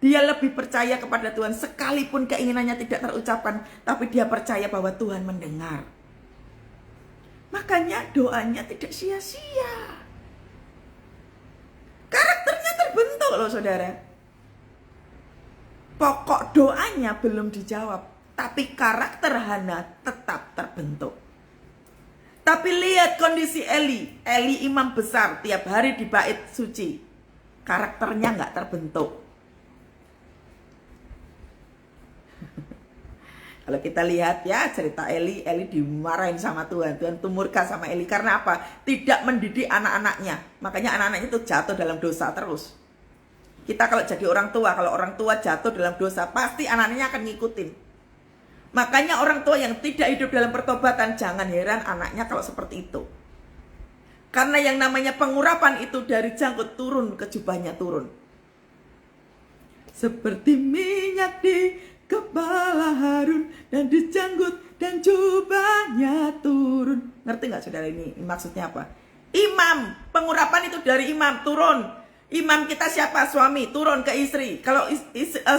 Dia lebih percaya kepada Tuhan sekalipun keinginannya tidak terucapkan, tapi dia percaya bahwa Tuhan mendengar. Makanya doanya tidak sia-sia. Karakternya terbentuk loh saudara. Pokok doanya belum dijawab, tapi karakter Hana tetap terbentuk. Tapi lihat kondisi Eli. Eli imam besar tiap hari di bait suci. Karakternya nggak terbentuk. Kalau kita lihat ya cerita Eli dimarahin sama Tuhan. Tuhan tuh murka sama Eli karena apa? Tidak mendidik anak-anaknya. Makanya anak-anaknya itu jatuh dalam dosa terus. Kita kalau jadi orang tua, kalau orang tua jatuh dalam dosa, pasti anak-anaknya akan ngikutin. Makanya orang tua yang tidak hidup dalam pertobatan, jangan heran anaknya kalau seperti itu. Karena yang namanya pengurapan itu dari janggut turun ke jubahnya turun. Seperti minyak di kepala Harun dan di janggut dan jubahnya turun. Ngerti nggak saudara ini maksudnya apa? Imam, pengurapan itu dari imam turun. Imam kita siapa? Suami, turun ke istri. Kalau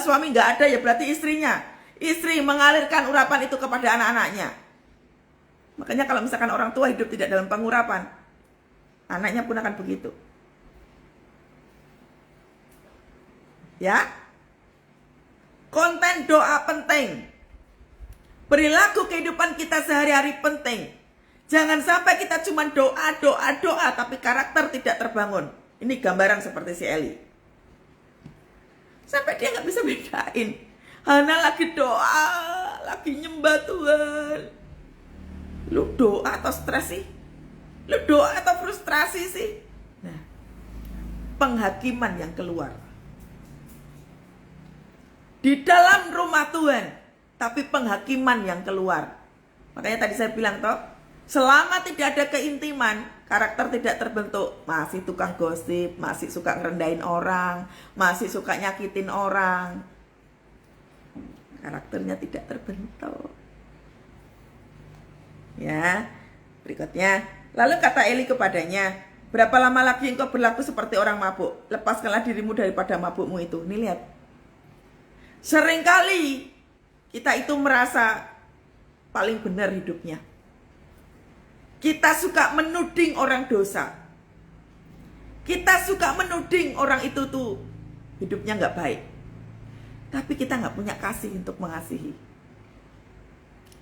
suami nggak ada ya berarti istrinya. Istri mengalirkan urapan itu kepada anak-anaknya. Makanya kalau misalkan orang tua hidup tidak dalam pengurapan, anaknya pun akan begitu. Ya. Konten doa penting. Perilaku kehidupan kita sehari-hari penting. Jangan sampai kita cuma doa, tapi karakter tidak terbangun. Ini gambaran seperti si Eli. Sampai dia nggak bisa bedain. Hana lagi doa, lagi nyembah Tuhan. Lu doa atau stres sih? Lu doa atau frustrasi sih? Nah, penghakiman yang keluar. Di dalam rumah Tuhan, tapi penghakiman yang keluar. Makanya tadi saya bilang toh, selama tidak ada keintiman, karakter tidak terbentuk. Masih tukang gosip, masih suka ngerendahin orang, masih suka nyakitin orang. Karakternya tidak terbentuk. Ya, berikutnya. Lalu kata Eli kepadanya, berapa lama lagi engkau berlaku seperti orang mabuk? Lepaskanlah dirimu daripada mabukmu itu. Nih lihat. Seringkali kita itu merasa paling benar hidupnya. Kita suka menuding orang dosa. Kita suka menuding orang itu tuh hidupnya nggak baik. Tapi kita nggak punya kasih untuk mengasihi.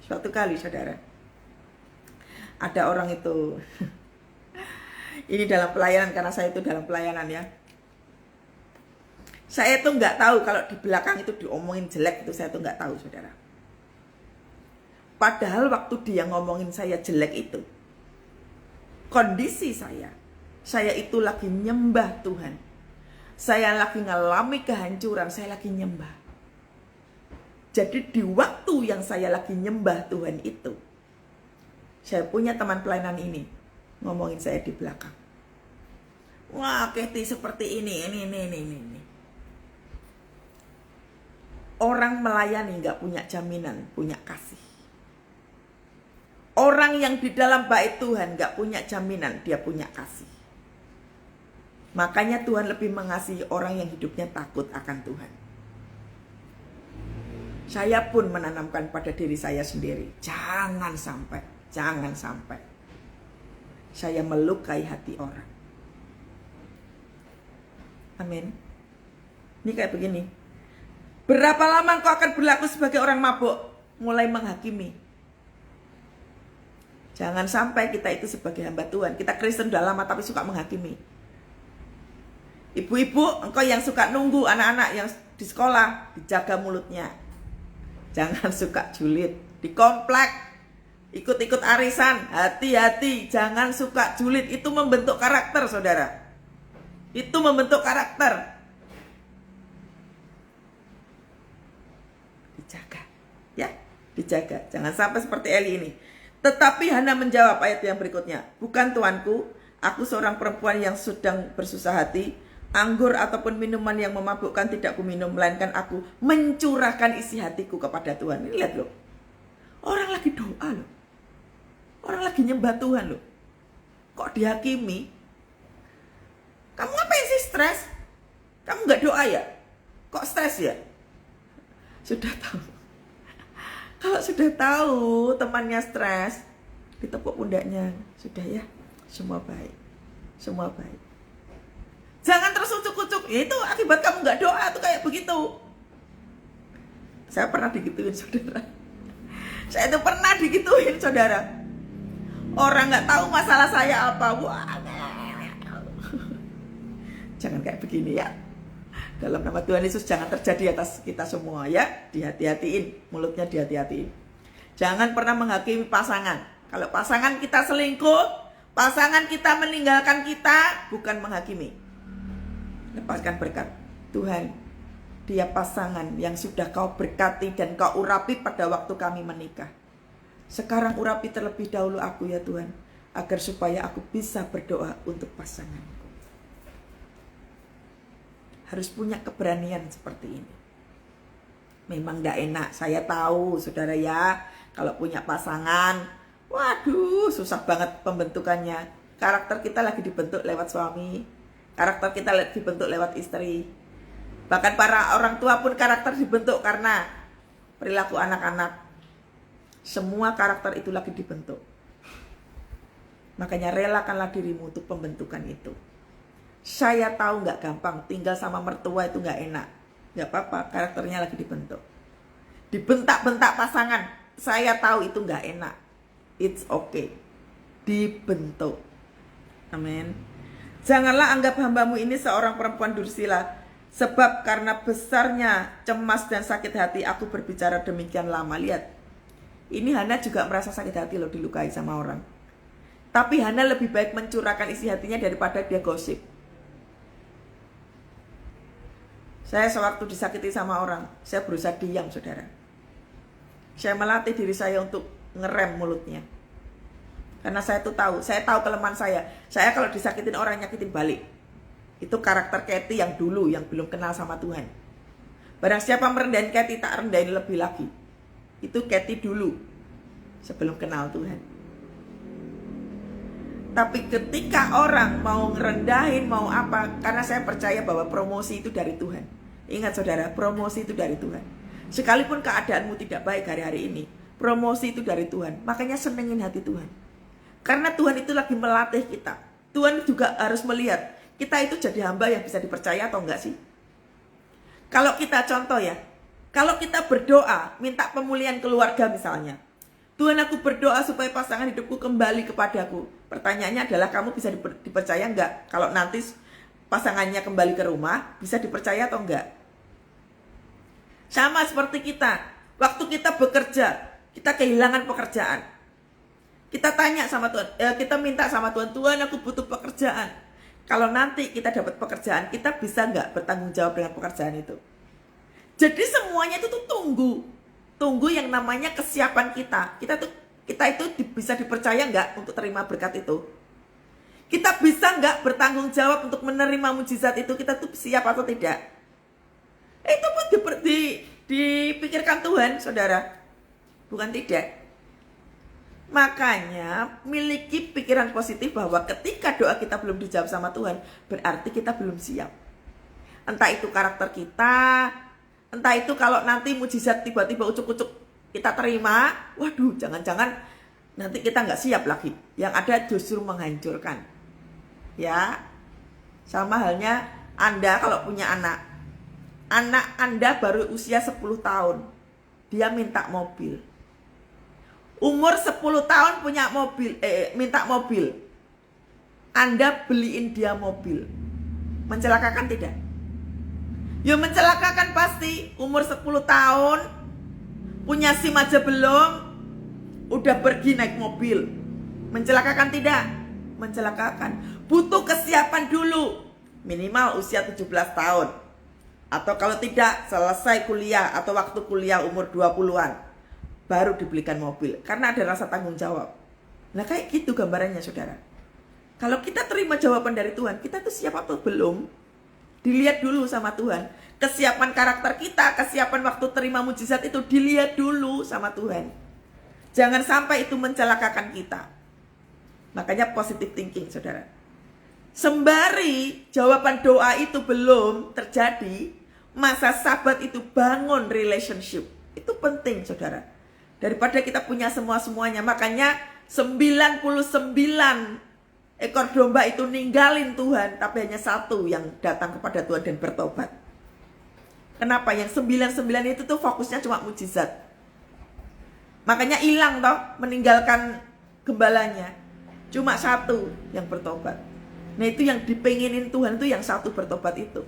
Suatu kali saudara, ada orang itu, ini dalam pelayanan karena saya itu dalam pelayanan ya. Saya tuh nggak tahu kalau di belakang itu diomongin jelek itu, saya tuh nggak tahu saudara. Padahal waktu dia ngomongin saya jelek itu, kondisi saya itu lagi nyembah Tuhan. Saya lagi ngalami kehancuran, saya lagi nyembah. Jadi di waktu yang saya lagi nyembah Tuhan itu, saya punya teman pelayanan ini ngomongin saya di belakang. Wah, Kathy seperti ini. Orang melayani gak punya jaminan, punya kasih. Orang yang di dalam bait Tuhan gak punya jaminan, dia punya kasih. Makanya Tuhan lebih mengasihi orang yang hidupnya takut akan Tuhan. Saya pun menanamkan pada diri saya sendiri, jangan sampai saya melukai hati orang. Amin. Ini kayak begini. Berapa lama engkau akan berlaku sebagai orang mabuk? Mulai menghakimi. Jangan sampai kita itu sebagai hamba Tuhan. Kita Kristen udah lama tapi suka menghakimi. Ibu-ibu, engkau yang suka nunggu anak-anak yang di sekolah, dijaga mulutnya. Jangan suka julid. Di komplek, ikut-ikut arisan, hati-hati. Jangan suka julid. Itu membentuk karakter, saudara. Itu membentuk karakter. Dijaga, ya, dijaga. Jangan sampai seperti Eli ini. Tetapi Hana menjawab ayat yang berikutnya, bukan tuanku, aku seorang perempuan yang sedang bersusah hati. Anggur ataupun minuman yang memabukkan tidak kuminum, melainkan aku mencurahkan isi hatiku kepada Tuhan. Ini lihat loh, orang lagi doa loh, orang lagi nyembah Tuhan loh, kok dihakimi? Kamu ngapain sih stres? Kamu nggak doa ya? Kok stres ya? Sudah tahu. Kalau sudah tahu temannya stres, ditepuk pundaknya. Sudah ya, semua baik. Semua baik. Jangan terus ucuk-ucuk. Ya itu akibat kamu nggak doa tuh kayak begitu. Saya pernah digituin saudara. Saya itu pernah digituin saudara. Orang nggak tahu masalah saya apa. Wah, jangan kayak begini ya. Dalam nama Tuhan Yesus jangan terjadi atas kita semua ya. Dihati-hatiin, mulutnya dihati-hatiin. Jangan pernah menghakimi pasangan. Kalau pasangan kita selingkuh, pasangan kita meninggalkan kita, bukan menghakimi. Lepaskan berkat. Tuhan, dia pasangan yang sudah kau berkati dan kau urapi pada waktu kami menikah. Sekarang urapi terlebih dahulu aku ya Tuhan, agar supaya aku bisa berdoa untuk pasanganku. Harus punya keberanian seperti ini. Memang gak enak, saya tahu saudara ya. Kalau punya pasangan, waduh susah banget pembentukannya. Karakter kita lagi dibentuk lewat suami, Karakter kita dibentuk lewat istri. Bahkan para orang tua pun karakter dibentuk karena perilaku anak-anak. Semua karakter itu lagi dibentuk. Makanya relakanlah dirimu untuk pembentukan itu. Saya tahu nggak gampang, tinggal sama mertua itu nggak enak. Nggak apa-apa, karakternya lagi dibentuk. Dibentak-bentak pasangan, saya tahu itu nggak enak. It's okay. Dibentuk. Amin. Janganlah anggap hambamu ini seorang perempuan dursila, sebab karena besarnya cemas dan sakit hati aku berbicara demikian lama. Lihat, ini Hana juga merasa sakit hati loh, dilukai sama orang. Tapi Hana lebih baik mencurahkan isi hatinya daripada dia gosip. Saya sewaktu disakiti sama orang, saya berusaha diam, saudara. Saya melatih diri saya untuk ngerem mulutnya. Karena saya tahu kelemahan saya. Saya kalau disakitin orang nyakitin balik. Itu karakter Kathy yang dulu, yang belum kenal sama Tuhan. Barang siapa merendahin Kathy, tak rendahin lebih lagi. Itu Kathy dulu, sebelum kenal Tuhan. Tapi ketika orang mau ngerendahin, mau apa, karena saya percaya bahwa promosi itu dari Tuhan. Ingat saudara, promosi itu dari Tuhan. Sekalipun keadaanmu tidak baik hari-hari ini, promosi itu dari Tuhan. Makanya senengin hati Tuhan. Karena Tuhan itu lagi melatih kita. Tuhan juga harus melihat kita itu jadi hamba yang bisa dipercaya atau enggak sih. Kalau kita contoh ya, kalau kita berdoa minta pemulihan keluarga misalnya, Tuhan aku berdoa supaya pasangan hidupku kembali kepadaku. Pertanyaannya adalah kamu bisa dipercaya enggak? Kalau nanti pasangannya kembali ke rumah, bisa dipercaya atau enggak? Sama seperti kita, waktu kita bekerja, kita kehilangan pekerjaan. Kita tanya sama Tuhan, kita minta sama Tuhan, Tuhan aku butuh pekerjaan. Kalau nanti kita dapat pekerjaan, kita bisa nggak bertanggung jawab dengan pekerjaan itu? Jadi semuanya itu tuh tunggu yang namanya kesiapan kita. Kita itu bisa dipercaya nggak untuk terima berkat itu? Kita bisa nggak bertanggung jawab untuk menerima mujizat itu? Kita tuh siap atau tidak? Itu pun dipikirkan Tuhan, saudara, bukan tidak. Makanya miliki pikiran positif bahwa ketika doa kita belum dijawab sama Tuhan, berarti kita belum siap. Entah itu karakter kita, entah itu kalau nanti mujizat tiba-tiba ucuk-ucuk kita terima, waduh jangan-jangan nanti kita nggak siap lagi. Yang ada justru menghancurkan. Ya, sama halnya Anda kalau punya anak. Anak Anda baru usia 10 tahun, dia minta mobil. Umur 10 tahun punya mobil, minta mobil. Anda beliin dia mobil. Mencelakakan tidak? Ya mencelakakan pasti. Umur 10 tahun, punya SIM aja belum, udah pergi naik mobil. Mencelakakan tidak? Mencelakakan. Butuh kesiapan dulu. Minimal usia 17 tahun. Atau kalau tidak, selesai kuliah atau waktu kuliah umur 20-an. Baru dibelikan mobil, karena ada rasa tanggung jawab. Nah kayak gitu gambarannya saudara. Kalau kita terima jawaban dari Tuhan, kita tuh siap atau belum? Dilihat dulu sama Tuhan. Kesiapan karakter kita, kesiapan waktu terima mujizat itu dilihat dulu sama Tuhan. Jangan sampai itu mencelakakan kita. Makanya positive thinking saudara. Sembari jawaban doa itu belum terjadi, masa sabat itu bangun relationship. Itu penting saudara. Daripada kita punya semua-semuanya. Makanya 99 ekor domba itu ninggalin Tuhan. Tapi hanya satu yang datang kepada Tuhan dan bertobat. Kenapa? Yang 99 itu tuh fokusnya cuma mujizat. Makanya hilang toh, meninggalkan gembalanya. Cuma satu yang bertobat. Nah itu yang dipenginin Tuhan itu yang satu bertobat itu.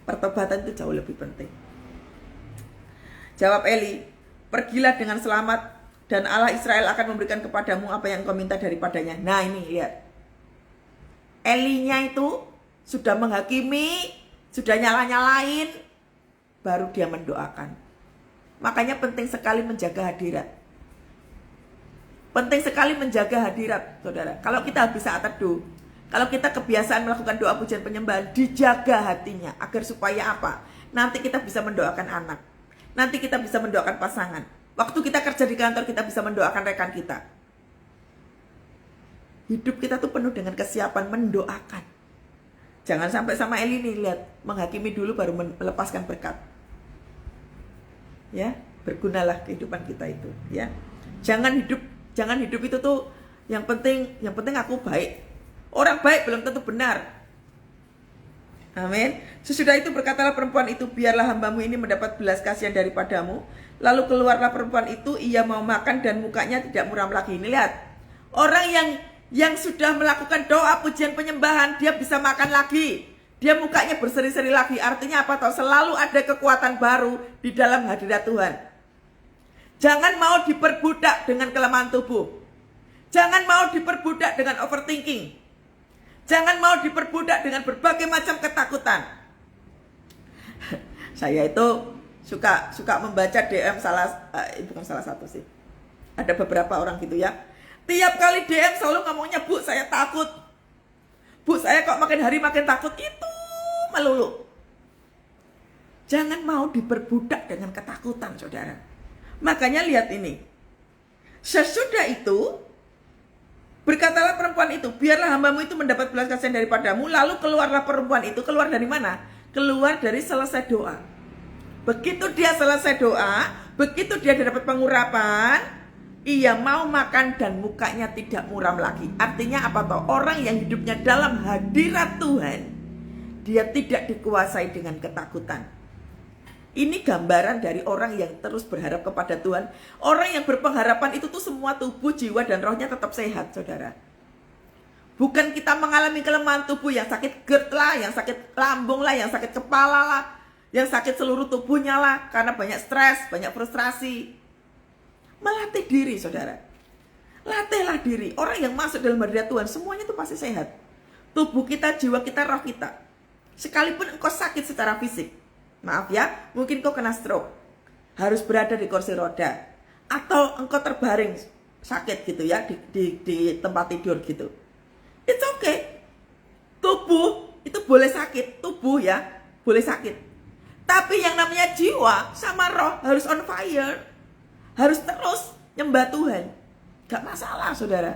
Pertobatan itu jauh lebih penting. Jawab Eli, pergilah dengan selamat dan Allah Israel akan memberikan kepadamu apa yang kau minta daripadanya. Nah ini lihat. Elinya itu sudah menghakimi, sudah nyala-nyalain, baru dia mendoakan. Makanya penting sekali menjaga hadirat. Penting sekali menjaga hadirat, saudara. Kalau kita bisa teduh, kalau kita kebiasaan melakukan doa pujian penyembahan, dijaga hatinya. Agar supaya apa? Nanti kita bisa mendoakan anak. Nanti kita bisa mendoakan pasangan. Waktu kita kerja di kantor, kita bisa mendoakan rekan kita. Hidup kita tuh penuh dengan kesiapan mendoakan. Jangan sampai sama Eli nih, lihat, menghakimi dulu baru melepaskan berkat. Ya, bergunalah kehidupan kita itu, ya. Jangan hidup itu tuh yang penting aku baik. Orang baik belum tentu benar. Amin. Sesudah itu berkatalah perempuan itu, biarlah hambamu ini mendapat belas kasihan daripadamu. Lalu keluarlah perempuan itu, ia mau makan dan mukanya tidak muram lagi. Ini lihat, orang yang sudah melakukan doa pujian penyembahan, dia bisa makan lagi. Dia mukanya berseri-seri lagi. Artinya apa toh? Selalu ada kekuatan baru di dalam hadirat Tuhan. Jangan mau diperbudak dengan kelemahan tubuh. Jangan mau diperbudak dengan overthinking. Jangan mau diperbudak dengan berbagai macam ketakutan. Saya itu suka membaca DM bukan salah satu sih. Ada beberapa orang gitu ya. Tiap kali DM selalu ngomongnya, Bu, saya takut. Bu, saya kok makin hari makin takut. Itu melulu. Jangan mau diperbudak dengan ketakutan, saudara. Makanya lihat ini. Sesudah itu, berkatalah perempuan itu, biarlah hambamu itu mendapat belas kasihan daripadamu. Lalu keluarlah perempuan itu. Keluar dari mana? Keluar dari selesai doa. Begitu dia selesai doa, begitu dia dapat pengurapan, ia mau makan dan mukanya tidak muram lagi. Artinya apa toh? Orang yang hidupnya dalam hadirat Tuhan, dia tidak dikuasai dengan ketakutan. Ini gambaran dari orang yang terus berharap kepada Tuhan. Orang yang berpengharapan itu tuh semua tubuh, jiwa, dan rohnya tetap sehat, saudara. Bukan kita mengalami kelemahan tubuh, yang sakit GERD lah, yang sakit lambung lah, yang sakit kepala lah, yang sakit seluruh tubuhnya lah, karena banyak stres, banyak frustrasi. Melatih diri, saudara. Latihlah diri. Orang yang masuk dalam hadirat Tuhan, semuanya itu pasti sehat. Tubuh kita, jiwa kita, roh kita. Sekalipun engkau sakit secara fisik, maaf ya, mungkin kau kena stroke, harus berada di kursi roda, atau engkau terbaring sakit gitu ya, di tempat tidur gitu. It's okay. Tubuh itu boleh sakit, tubuh ya, boleh sakit. Tapi yang namanya jiwa sama roh harus on fire. Harus terus nyembah Tuhan. Gak masalah, saudara.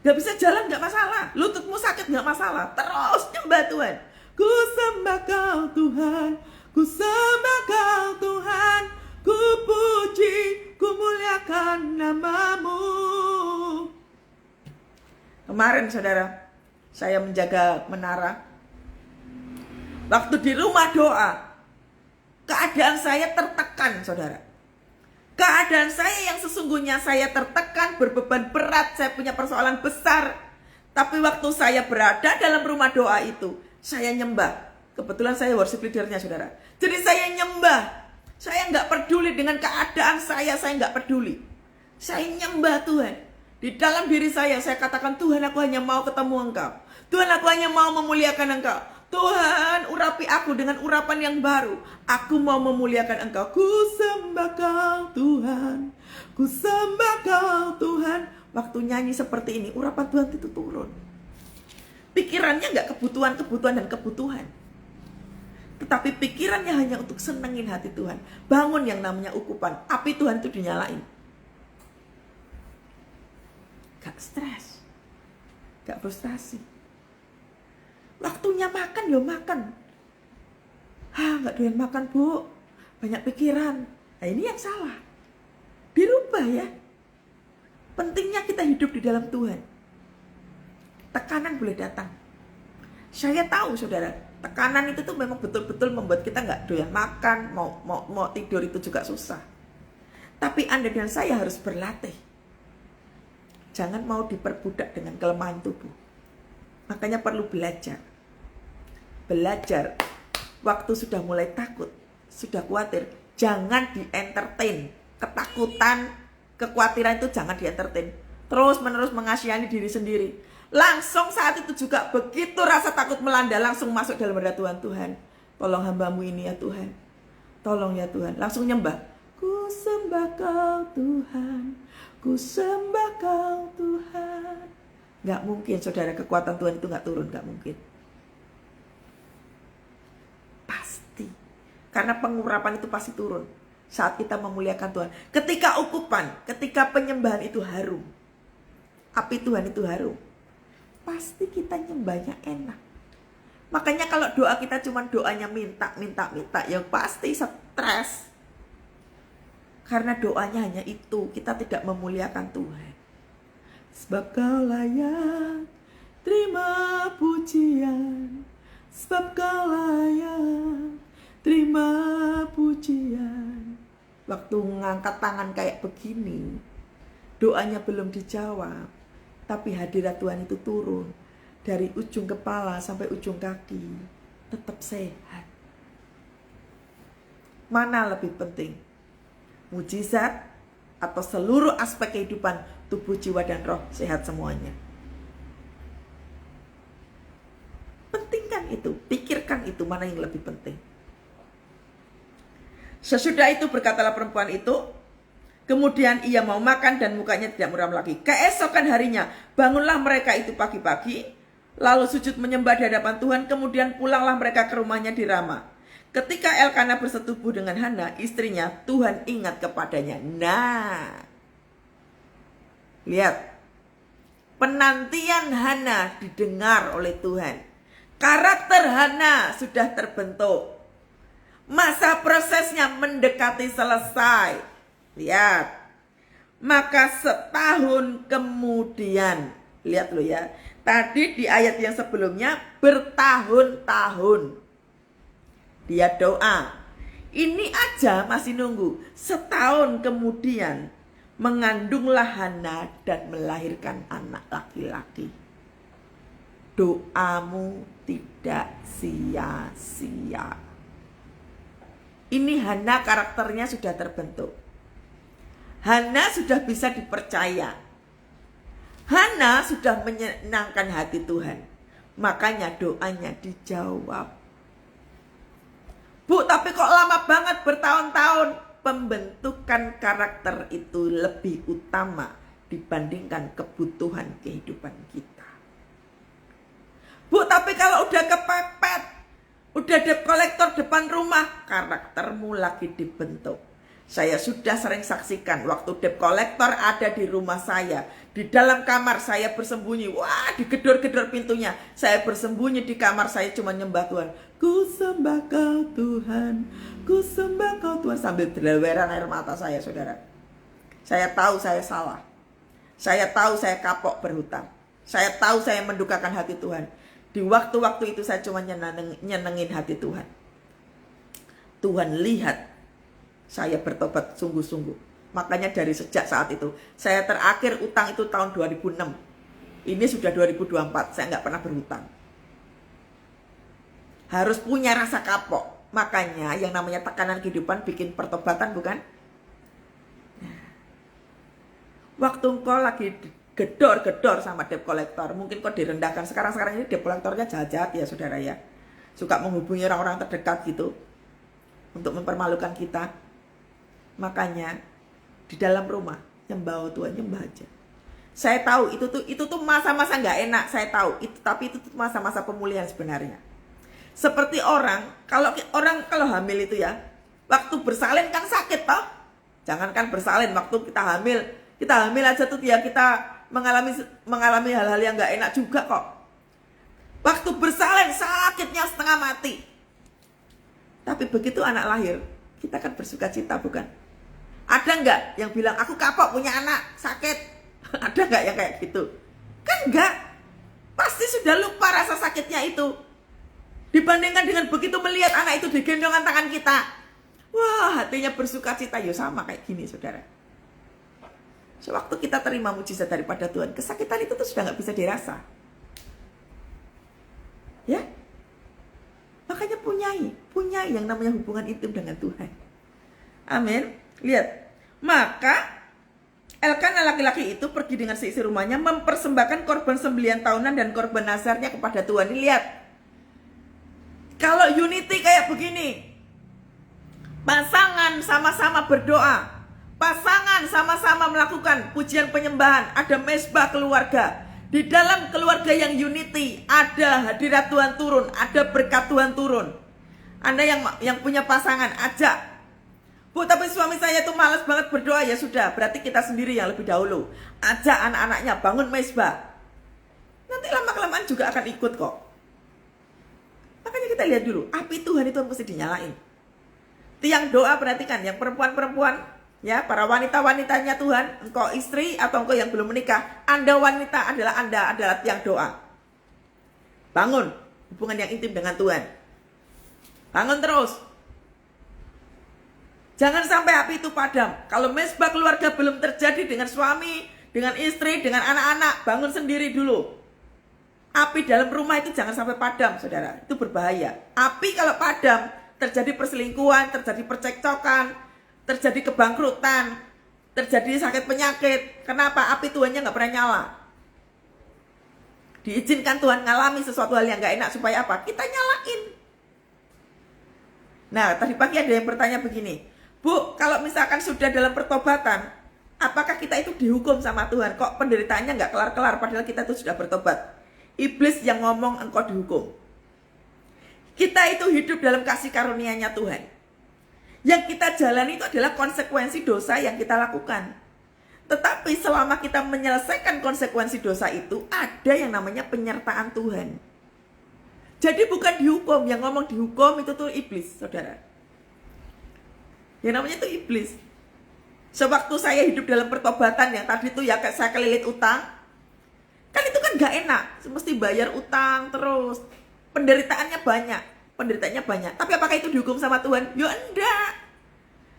Gak bisa jalan, gak masalah. Lututmu sakit, gak masalah. Terus nyembah Tuhan. Ku sembah Kau Tuhan, ku sembah Kau Tuhan, ku puji, ku muliakan nama-Mu. Kemarin, saudara, saya menjaga menara. Waktu di rumah doa, keadaan saya tertekan, saudara. Keadaan saya yang sesungguhnya saya tertekan, berbeban berat, saya punya persoalan besar. Tapi waktu saya berada dalam rumah doa itu, saya nyembah. Kebetulan saya worship leadernya, saudara. Jadi saya nyembah. Saya nggak peduli dengan keadaan saya nggak peduli. Saya nyembah Tuhan. Di dalam diri saya katakan, Tuhan, aku hanya mau ketemu Engkau. Tuhan, aku hanya mau memuliakan Engkau. Tuhan, urapi aku dengan urapan yang baru. Aku mau memuliakan Engkau. Ku sembah Kau Tuhan, ku sembah Kau Tuhan. Waktu nyanyi seperti ini, urapan Tuhan itu turun. Pikirannya nggak kebutuhan dan kebutuhan, tetapi pikirannya hanya untuk senengin hati Tuhan. Bangun yang namanya ukupan. Api Tuhan itu dinyalain. Gak stres, gak frustasi. Waktunya makan, ya makan. Gak doyan makan, Bu. Banyak pikiran. Nah, ini yang salah. Dirubah ya. Pentingnya kita hidup di dalam Tuhan. Tekanan boleh datang. Saya tahu, saudara, tekanan itu tuh memang betul-betul membuat kita gak doyan makan, mau tidur itu juga susah. Tapi Anda dan saya harus berlatih. Jangan mau diperbudak dengan kelemahan tubuh. Makanya perlu belajar. Belajar. Waktu sudah mulai takut, sudah khawatir, jangan di-entertain. Ketakutan, kekhawatiran itu jangan di-entertain. Terus menerus mengasihani diri sendiri. Langsung saat itu juga begitu rasa takut melanda, langsung masuk dalam hadirat Tuhan. Tuhan, tolong hamba-Mu ini ya Tuhan. Tolong ya Tuhan. Langsung nyembah. Ku sembah Kau Tuhan, ku sembah Kau Tuhan. Gak mungkin, saudara, kekuatan Tuhan itu gak turun, gak mungkin. Pasti. Karena pengurapan itu pasti turun saat kita memuliakan Tuhan. Ketika ukupan, ketika penyembahan itu harum. api Tuhan itu harum, pasti kita nyembahnya enak. Makanya kalau doa kita cuma doanya minta, ya pasti stres. Karena doanya hanya itu, kita tidak memuliakan Tuhan. Sebab Kau layak terima pujian, sebab Kau layak terima pujian. Waktu ngangkat tangan kayak begini, doanya belum dijawab, tapi hadirat Tuhan itu turun dari ujung kepala sampai ujung kaki, tetap sehat. Mana lebih penting? Mujizat atau seluruh aspek kehidupan tubuh, jiwa, dan roh sehat semuanya? Pentingkan itu, pikirkan itu, mana yang lebih penting. Sesudah itu berkatalah perempuan itu, kemudian ia mau makan dan mukanya tidak muram lagi. Keesokan harinya bangunlah mereka itu pagi-pagi, lalu sujud menyembah di hadapan Tuhan. Kemudian pulanglah mereka ke rumahnya di Rama. Ketika Elkana bersetubuh dengan Hana, istrinya, Tuhan ingat kepadanya. Nah, lihat, penantian Hana didengar oleh Tuhan. Karakter Hana sudah terbentuk. Masa prosesnya mendekati selesai. Lihat. Maka setahun kemudian, lihat lo ya. Tadi di ayat yang sebelumnya bertahun-tahun dia doa. Ini aja masih nunggu. Setahun kemudian mengandunglah Hana dan melahirkan anak laki-laki. Doamu tidak sia-sia. Ini Hana karakternya sudah terbentuk. Hana sudah bisa dipercaya. Hana sudah menyenangkan hati Tuhan. Makanya doanya dijawab. Bu, tapi kok lama banget, bertahun-tahun? Pembentukan karakter itu lebih utama dibandingkan kebutuhan kehidupan kita. Bu, tapi kalau udah kepepet, udah debt collector depan rumah, karaktermu lagi dibentuk. Saya sudah sering saksikan waktu debt collector ada di rumah saya. Di dalam kamar saya bersembunyi. Wah, digedor-gedor pintunya. Saya bersembunyi di kamar saya cuma nyembah Tuhan. Ku sembah Kau Tuhan, ku sembah Kau Tuhan. Sambil berleweran air mata saya, saudara. Saya tahu saya salah. Saya tahu saya kapok berhutang. Saya tahu saya mendukakan hati Tuhan. Di waktu-waktu itu saya cuma nyenengin hati Tuhan. Tuhan lihat saya bertobat sungguh-sungguh. Makanya dari sejak saat itu, saya terakhir utang itu tahun 2006. Ini sudah 2024, saya nggak pernah berhutang. Harus punya rasa kapok. Makanya yang namanya tekanan kehidupan bikin pertobatan, bukan? Waktu engkau lagi gedor-gedor sama debt collector, mungkin kau direndahkan. Sekarang ini debt collectornya jahat-jahat ya, saudara ya. Suka menghubungi orang-orang terdekat gitu untuk mempermalukan kita. Makanya di dalam rumah nyembah Tuhan, nyembah aja. Saya tahu itu tuh masa-masa nggak enak, saya tahu itu, tapi itu tuh masa-masa pemulihan sebenarnya. Seperti kalau hamil itu ya, waktu bersalin kan sakit toh. Jangankan bersalin, waktu kita hamil aja tuh ya, kita mengalami hal-hal yang nggak enak juga kok. Waktu bersalin sakitnya setengah mati. Tapi begitu anak lahir, kita kan bersuka cita, bukan? Ada nggak yang bilang aku kapok punya anak sakit? Ada nggak yang kayak gitu? Kan nggak. Pasti sudah lupa rasa sakitnya itu. Dibandingkan dengan begitu melihat anak itu digendongan tangan kita, wah, hatinya bersuka cita. Ya sama kayak gini, saudara. Sewaktu kita terima mujizat daripada Tuhan, kesakitan itu tuh sudah nggak bisa dirasa. Ya, makanya punyai yang namanya hubungan intim dengan Tuhan. Amin. Lihat, maka Elkana laki-laki itu pergi dengan seisi rumahnya mempersembahkan korban sembelihan tahunan dan korban nazarnya kepada Tuhan. Lihat, kalau unity kayak begini, pasangan sama-sama berdoa, pasangan sama-sama melakukan pujian penyembahan, ada mesbah keluarga. Di dalam keluarga yang unity, ada hadirat Tuhan turun, ada berkat Tuhan turun. Anda yang punya pasangan, ajak. Bu, tapi suami saya tuh malas banget berdoa. Ya sudah, berarti kita sendiri yang lebih dahulu ajak anak-anaknya bangun mesbah. Nanti lama-kelamaan juga akan ikut kok. Makanya kita lihat dulu, api Tuhan itu mesti dinyalain. Tiang doa, perhatikan, yang perempuan-perempuan, ya, para wanita-wanitanya Tuhan, engkau istri atau engkau yang belum menikah, Anda wanita Anda adalah tiang doa. Bangun hubungan yang intim dengan Tuhan. Bangun terus. Jangan sampai api itu padam. Kalau mesbah keluarga belum terjadi dengan suami, dengan istri, dengan anak-anak, bangun sendiri dulu. Api dalam rumah itu jangan sampai padam, saudara. Itu berbahaya. Api kalau padam, terjadi perselingkuhan, terjadi percekcokan, terjadi kebangkrutan, terjadi sakit penyakit. Kenapa? Api Tuhannya nggak pernah nyala. Diizinkan Tuhan ngalami sesuatu hal yang nggak enak supaya apa? Kita nyalain. Nah, tadi pagi ada yang bertanya begini, Bu, kalau misalkan sudah dalam pertobatan, apakah kita itu dihukum sama Tuhan? Kok penderitaannya nggak kelar-kelar padahal kita itu sudah bertobat? Iblis yang ngomong engkau dihukum. Kita itu hidup dalam kasih karunia-Nya Tuhan. Yang kita jalani itu adalah konsekuensi dosa yang kita lakukan. Tetapi selama kita menyelesaikan konsekuensi dosa itu, ada yang namanya penyertaan Tuhan. Jadi bukan dihukum, yang ngomong dihukum itu tuh iblis, saudara. Yang namanya itu iblis. Sewaktu saya hidup dalam pertobatan yang tadi tuh ya saya kelilit utang, kan itu kan gak enak, mesti bayar utang terus, penderitaannya banyak. Tapi apakah itu dihukum sama Tuhan? Ya enggak.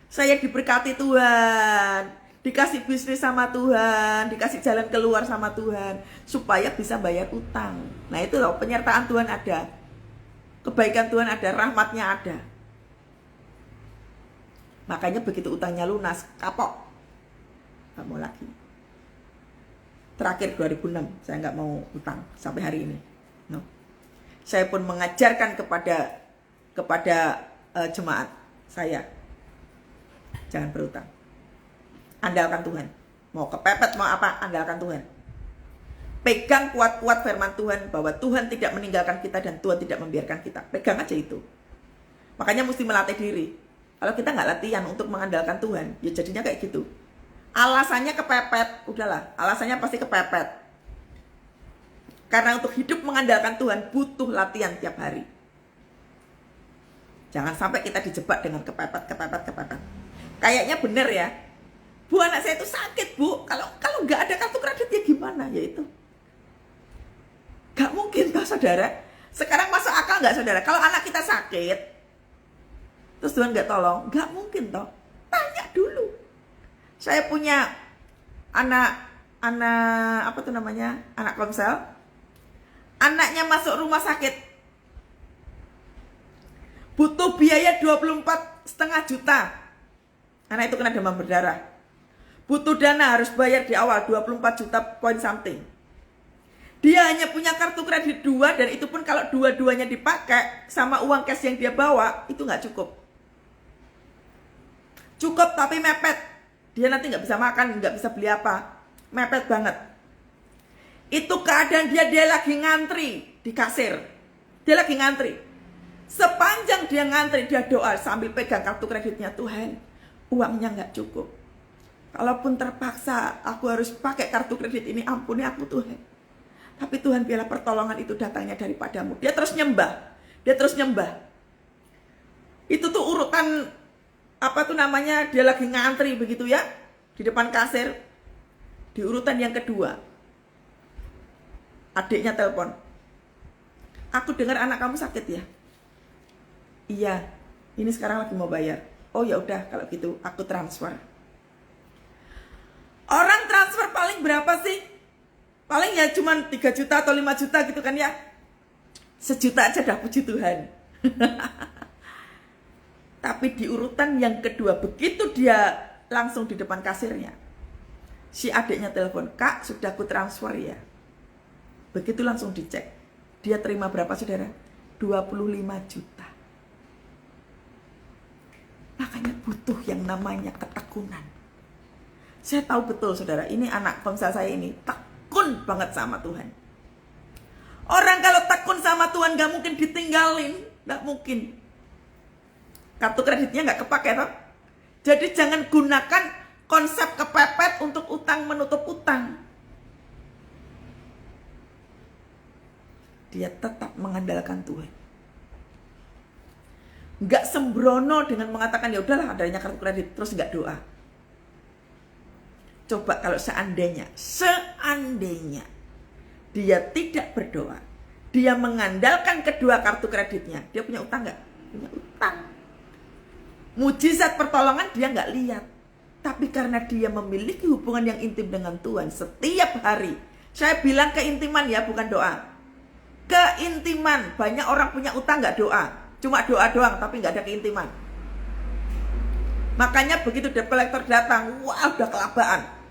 Saya diberkati Tuhan, dikasih bisnis sama Tuhan, dikasih jalan keluar sama Tuhan, supaya bisa bayar utang. Nah itu loh, penyertaan Tuhan ada, kebaikan Tuhan ada, rahmatnya ada. Makanya begitu utangnya lunas, kapok, gak mau lagi. Terakhir 2006, saya nggak mau utang sampai hari ini. No. Saya pun mengajarkan kepada jemaat saya, jangan berutang. Andalkan Tuhan. Mau kepepet, mau apa, andalkan Tuhan. Pegang kuat-kuat firman Tuhan bahwa Tuhan tidak meninggalkan kita dan Tuhan tidak membiarkan kita. Pegang aja itu. Makanya mesti melatih diri. Kalau kita nggak latihan untuk mengandalkan Tuhan, ya jadinya kayak gitu. Alasannya kepepet, udahlah, alasannya pasti kepepet. Karena untuk hidup mengandalkan Tuhan butuh latihan tiap hari. Jangan sampai kita dijebak dengan kepepet. Kayaknya bener ya, Bu, anak saya itu sakit, Bu. Kalau nggak ada kartu kredit ya gimana? Ya itu nggak mungkin toh, saudara. Sekarang masuk akal nggak, saudara? Kalau anak kita sakit, terus Tuhan nggak tolong, nggak mungkin toh. Tanya dulu. Saya punya anak komsel. Anaknya masuk rumah sakit, butuh biaya 24,5 juta. Anak itu kena demam berdarah. Butuh dana, harus bayar di awal 24 juta point something. Dia hanya punya kartu kredit 2, dan itu pun kalau dua-duanya dipakai sama uang cash yang dia bawa, itu nggak cukup. Cukup tapi mepet. Dia nanti nggak bisa makan, nggak bisa beli apa. Mepet banget. Itu keadaan dia lagi ngantri di kasir. Dia lagi ngantri. Sepanjang dia ngantri, dia doa sambil pegang kartu kreditnya, Tuhan, uangnya nggak cukup. Kalaupun terpaksa aku harus pakai kartu kredit ini, ampuni aku Tuhan. Tapi Tuhan, biarlah pertolongan itu datangnya daripadamu. Dia terus nyembah. Itu tuh urutan dia lagi ngantri begitu ya, di depan kasir. Di urutan yang kedua, adiknya telepon, aku dengar anak kamu sakit ya. Iya, ini sekarang lagi mau bayar. Oh ya udah, kalau gitu aku transfer. Orang transfer paling berapa sih? Paling ya cuma 3 juta atau 5 juta gitu kan ya. 1 juta aja dah, puji Tuhan. Tapi di urutan yang kedua, begitu dia langsung di depan kasirnya, si adiknya telepon, Kak, sudah aku transfer ya. Begitu langsung dicek, dia terima berapa, saudara? 25 juta. Makanya butuh yang namanya ketekunan. Saya tahu betul, saudara, ini anak komsel saya ini tekun banget sama Tuhan. Orang kalau tekun sama Tuhan gak mungkin ditinggalin, gak mungkin. Kartu kreditnya nggak kepake toh. Jadi jangan gunakan konsep kepepet untuk utang menutup utang. Dia tetap mengandalkan Tuhan. Nggak sembrono dengan mengatakan ya udahlah adanya kartu kredit terus nggak doa. Coba kalau seandainya dia tidak berdoa, dia mengandalkan kedua kartu kreditnya, dia punya utang nggak? Punya utang. Mujizat pertolongan dia nggak lihat, tapi karena dia memiliki hubungan yang intim dengan Tuhan setiap hari. Saya bilang keintiman ya, bukan doa. Keintiman. Banyak orang punya utang nggak doa, cuma doa doang tapi nggak ada keintiman. Makanya begitu debt collector datang, wah udah kelabaan.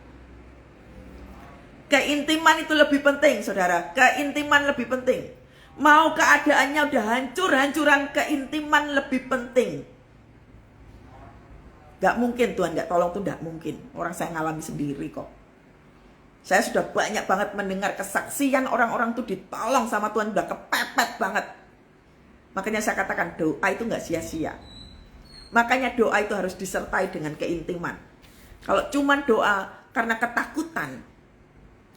Keintiman itu lebih penting, saudara. Keintiman lebih penting. Mau keadaannya udah hancur-hancuran, keintiman lebih penting. Gak mungkin Tuhan gak tolong tuh, gak mungkin. Orang saya ngalami sendiri kok. Saya sudah banyak banget mendengar kesaksian orang-orang tuh ditolong sama Tuhan, udah kepepet banget. Makanya saya katakan doa itu gak sia-sia. Makanya doa itu harus disertai dengan keintiman. Kalau cuma doa karena ketakutan,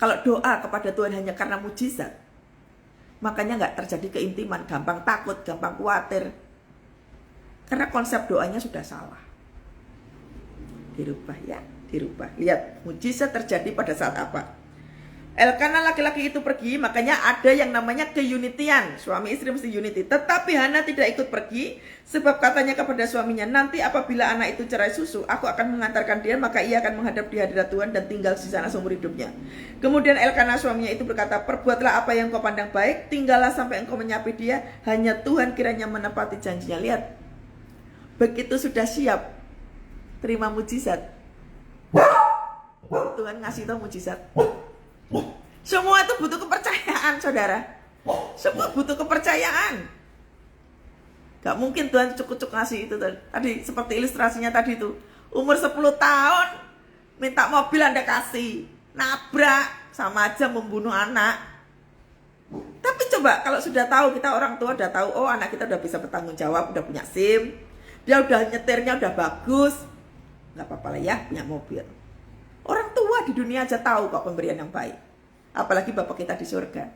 kalau doa kepada Tuhan hanya karena mujizat, makanya gak terjadi keintiman, gampang takut, gampang khawatir. Karena konsep doanya sudah salah. Dirubah ya, dirubah. Lihat, mujizat terjadi pada saat apa? Elkana laki-laki itu pergi, makanya ada yang namanya keunitian. Suami istri mesti unity. Tetapi Hana tidak ikut pergi, sebab katanya kepada suaminya, nanti apabila anak itu cerai susu, aku akan mengantarkan dia, maka ia akan menghadap di hadirat Tuhan dan tinggal di sana seumur hidupnya. Kemudian Elkana suaminya itu berkata, perbuatlah apa yang kau pandang baik, tinggallah sampai engkau menyapi dia, hanya Tuhan kiranya menepati janjinya. Lihat, begitu sudah siap terima mujizat, Tuhan ngasih tahu mujizat. Semua itu butuh kepercayaan, saudara. Semua butuh kepercayaan. Gak mungkin Tuhan cukup-cukup ngasih itu tadi. Seperti ilustrasinya tadi itu. Umur 10 tahun minta mobil Anda kasih, nabrak, sama aja membunuh anak. Tapi coba kalau sudah tahu, kita orang tua udah tahu, oh anak kita udah bisa bertanggung jawab, udah punya SIM, dia udah nyetirnya udah bagus, gak apa-apa lah ya punya mobil. Orang tua di dunia aja tahu kok pemberian yang baik. Apalagi Bapak kita di surga.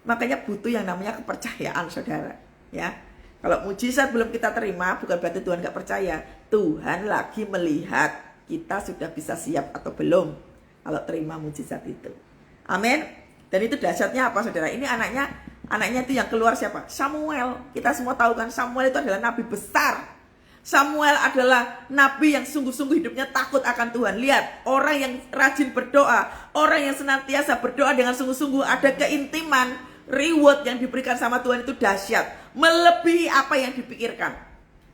Makanya butuh yang namanya kepercayaan, saudara. Ya, kalau mujizat belum kita terima, bukan berarti Tuhan gak percaya. Tuhan lagi melihat kita sudah bisa siap atau belum kalau terima mujizat itu. Amin. Dan itu dahsyatnya apa, saudara? Ini anaknya itu yang keluar siapa? Samuel. Kita semua tahu kan, Samuel itu adalah nabi besar. Samuel adalah nabi yang sungguh-sungguh hidupnya takut akan Tuhan. Lihat, orang yang rajin berdoa, orang yang senantiasa berdoa dengan sungguh-sungguh, ada keintiman, reward yang diberikan sama Tuhan itu dahsyat, melebihi apa yang dipikirkan.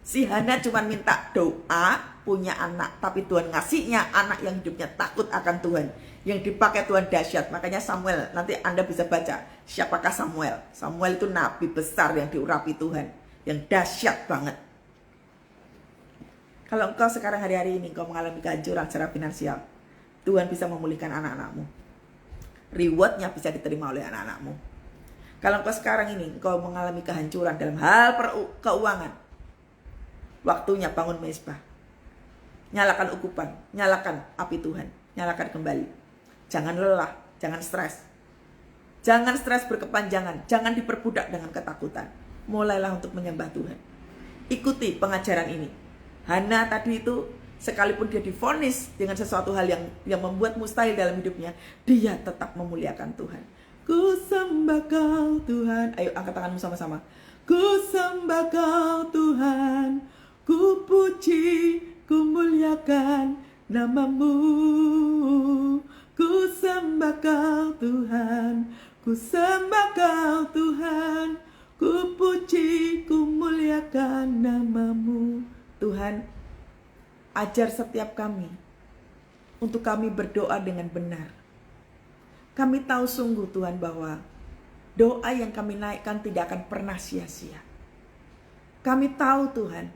Si Hana cuma minta doa, punya anak, tapi Tuhan ngasihnya anak yang hidupnya takut akan Tuhan, yang dipakai Tuhan dahsyat. Makanya Samuel, nanti Anda bisa baca siapakah Samuel. Samuel itu nabi besar yang diurapi Tuhan, yang dahsyat banget. Kalau engkau sekarang hari-hari ini engkau mengalami kehancuran secara finansial, Tuhan bisa memulihkan anak-anakmu. Rewardnya bisa diterima oleh anak-anakmu. Kalau engkau sekarang ini engkau mengalami kehancuran dalam hal keuangan, waktunya bangun mezbah. Nyalakan ukupan, nyalakan api Tuhan, nyalakan kembali. Jangan lelah, jangan stres. Jangan stres berkepanjangan, jangan diperbudak dengan ketakutan. Mulailah untuk menyembah Tuhan. Ikuti pengajaran ini. Hana tadi itu, sekalipun dia divonis dengan sesuatu hal yang membuat mustahil dalam hidupnya, dia tetap memuliakan Tuhan. Ku sembah Kau Tuhan. Ayo angkat tanganmu sama-sama. Ku sembah Kau Tuhan, ku puji, ku muliakan nama-Mu. Ku sembah Kau Tuhan, ku sembah Kau Tuhan, ku puji, ku muliakan nama-Mu. Tuhan, ajar setiap kami untuk kami berdoa dengan benar. Kami tahu sungguh Tuhan bahwa doa yang kami naikkan tidak akan pernah sia-sia. Kami tahu Tuhan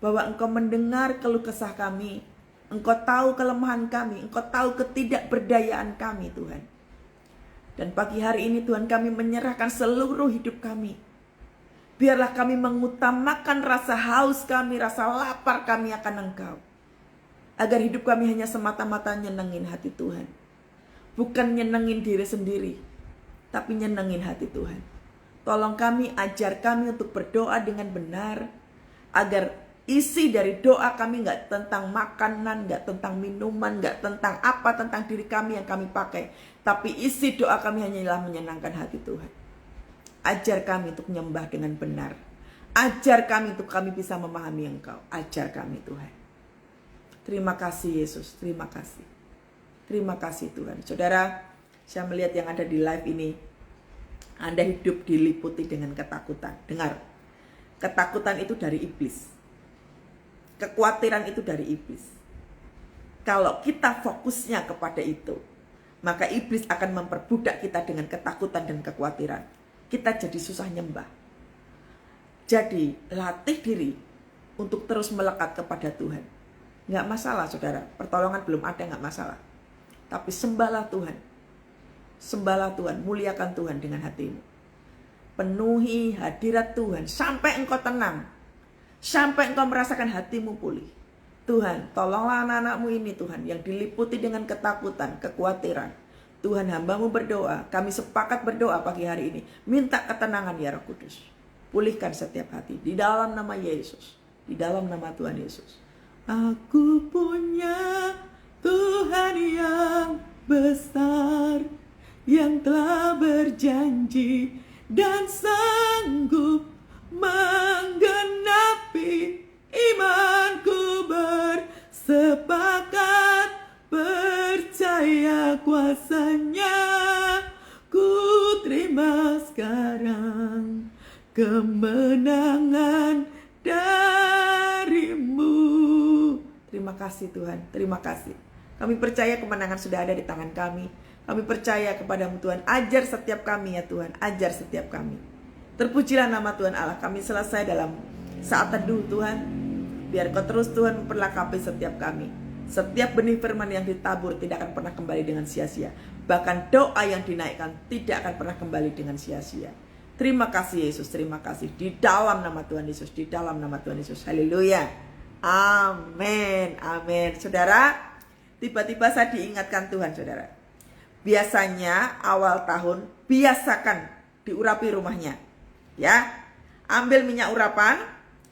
bahwa Engkau mendengar keluh kesah kami. Engkau tahu kelemahan kami, Engkau tahu ketidakberdayaan kami Tuhan. Dan pagi hari ini Tuhan, kami menyerahkan seluruh hidup kami. Biarlah kami mengutamakan rasa haus kami, rasa lapar kami akan Engkau. Agar hidup kami hanya semata-mata nyenengin hati Tuhan. Bukan nyenengin diri sendiri, tapi nyenengin hati Tuhan. Tolong kami, ajar kami untuk berdoa dengan benar. Agar isi dari doa kami gak tentang makanan, gak tentang minuman, gak tentang apa, tentang diri kami yang kami pakai. Tapi isi doa kami hanyalah menyenangkan hati Tuhan. Ajar kami untuk menyembah dengan benar. Ajar kami untuk kami bisa memahami Engkau. Ajar kami Tuhan. Terima kasih Yesus, terima kasih. Terima kasih Tuhan. Saudara, saya melihat yang ada di live ini, Anda hidup diliputi dengan ketakutan. Dengar, ketakutan itu dari iblis. Kekhawatiran itu dari iblis. Kalau kita fokusnya kepada itu, maka iblis akan memperbudak kita dengan ketakutan dan kekhawatiran. Kita jadi susah nyembah. Jadi, latih diri untuk terus melekat kepada Tuhan. Nggak masalah saudara, pertolongan belum ada, nggak masalah. Tapi sembahlah Tuhan. Sembahlah Tuhan, muliakan Tuhan dengan hatimu. Penuhi hadirat Tuhan sampai engkau tenang. Sampai engkau merasakan hatimu pulih. Tuhan, tolonglah anak-anakmu ini Tuhan, yang diliputi dengan ketakutan, kekhawatiran. Tuhan, hambamu berdoa, kami sepakat berdoa pagi hari ini. Minta ketenangan ya Roh Kudus. Pulihkan setiap hati, di dalam nama Yesus. Di dalam nama Tuhan Yesus. Aku punya Tuhan yang besar, yang telah berjanji dan sanggup menggenapi imanku. Bersepakat percaya kuasanya, ku terima sekarang kemenangan darimu. Terima kasih Tuhan, terima kasih. Kami percaya kemenangan sudah ada di tangan kami. Kami percaya kepadamu Tuhan. Ajar setiap kami ya Tuhan, ajar setiap kami. Terpujilah nama Tuhan Allah. Kami selesai dalam saat teduh Tuhan. Biar Kau terus Tuhan memperlengkapi setiap kami. Setiap benih firman yang ditabur tidak akan pernah kembali dengan sia-sia. Bahkan doa yang dinaikkan tidak akan pernah kembali dengan sia-sia. Terima kasih Yesus, terima kasih. Di dalam nama Tuhan Yesus, di dalam nama Tuhan Yesus. Haleluya. Amin, amin. Saudara, tiba-tiba saya diingatkan Tuhan, saudara. Biasanya awal tahun biasakan diurapi rumahnya. Ya, ambil minyak urapan.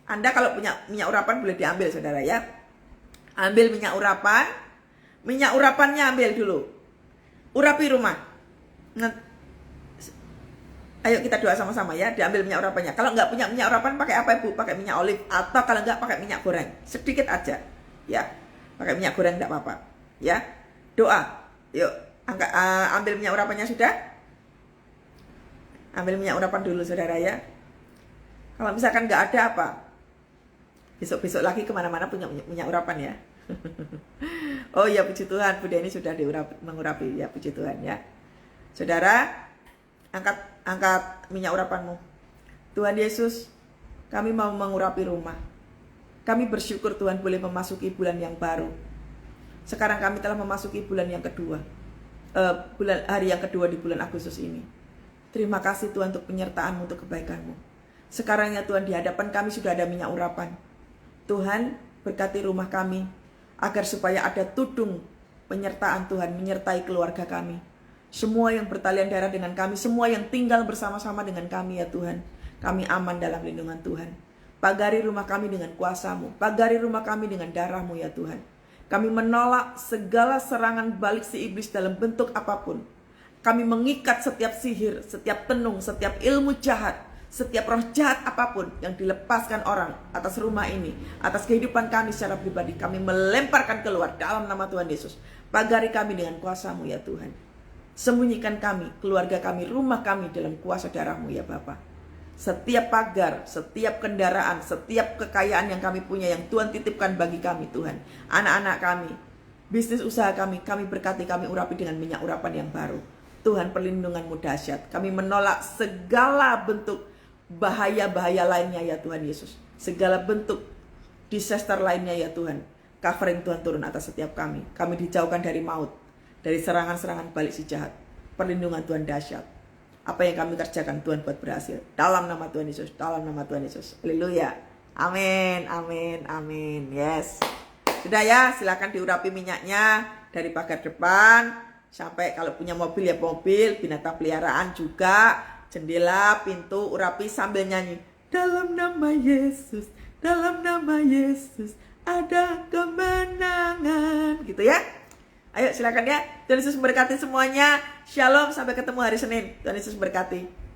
Anda kalau punya minyak urapan boleh diambil, saudara ya. Ambil minyak urapan. Minyak urapannya ambil dulu. Urapi rumah. Ayo kita doa sama-sama ya, diambil minyak urapannya. Kalau nggak punya minyak urapan pakai apa Ibu? Pakai minyak olive, atau kalau nggak pakai minyak goreng. Sedikit aja ya. Pakai minyak goreng nggak apa-apa ya. Doa. Yuk, ambil minyak urapannya sudah? Ambil minyak urapan dulu saudara ya. Kalau misalkan nggak ada apa? Besok-besok lagi kemana-mana punya minyak urapan ya. Oh ya, puji Tuhan, Bu Deni sudah mengurapi ya, puji Tuhan ya. Saudara, angkat minyak urapanmu. Tuhan Yesus, kami mau mengurapi rumah. Kami bersyukur Tuhan boleh memasuki bulan yang baru. Sekarang kami telah memasuki bulan yang kedua. Hari yang kedua di bulan Agustus ini. Terima kasih Tuhan untuk penyertaan-Mu, untuk kebaikan-Mu. Sekarang ya Tuhan, di hadapan kami sudah ada minyak urapan. Tuhan, berkati rumah kami, agar supaya ada tudung penyertaan Tuhan, menyertai keluarga kami. Semua yang bertalian darah dengan kami, semua yang tinggal bersama-sama dengan kami ya Tuhan. Kami aman dalam lindungan Tuhan. Pagari rumah kami dengan kuasa-Mu, pagari rumah kami dengan darah-Mu ya Tuhan. Kami menolak segala serangan balik si iblis dalam bentuk apapun. Kami mengikat setiap sihir, setiap tenung, setiap ilmu jahat, setiap roh jahat apapun yang dilepaskan orang atas rumah ini, atas kehidupan kami secara pribadi. Kami melemparkan keluar dalam nama Tuhan Yesus. Pagari kami dengan kuasa-Mu ya Tuhan. Sembunyikan kami, keluarga kami, rumah kami dalam kuasa darah-Mu ya Bapa. Setiap pagar, setiap kendaraan, setiap kekayaan yang kami punya, yang Tuhan titipkan bagi kami Tuhan. Anak-anak kami, bisnis usaha kami berkati, kami urapi dengan minyak urapan yang baru. Tuhan, perlindungan-Mu dahsyat. Kami menolak segala bentuk bahaya-bahaya lainnya ya Tuhan Yesus. Segala bentuk disaster lainnya ya Tuhan. Covering Tuhan turun atas setiap kami. Kami dijauhkan dari maut, dari serangan-serangan balik si jahat. Perlindungan Tuhan dahsyat. Apa yang kami kerjakan Tuhan buat berhasil. Dalam nama Tuhan Yesus, dalam nama Tuhan Yesus. Haleluya. Amin, amin, amin. Yes. Sudah ya, silakan diurapi minyaknya dari pagar depan sampai kalau punya mobil ya mobil, binatang peliharaan juga, jendela, pintu, urapi sambil nyanyi. Dalam nama Yesus, dalam nama Yesus ada kemenangan. Gitu ya. Ayo silakan ya. Tuhan Yesus memberkati semuanya. Shalom, sampai ketemu hari Senin. Tuhan Yesus memberkati.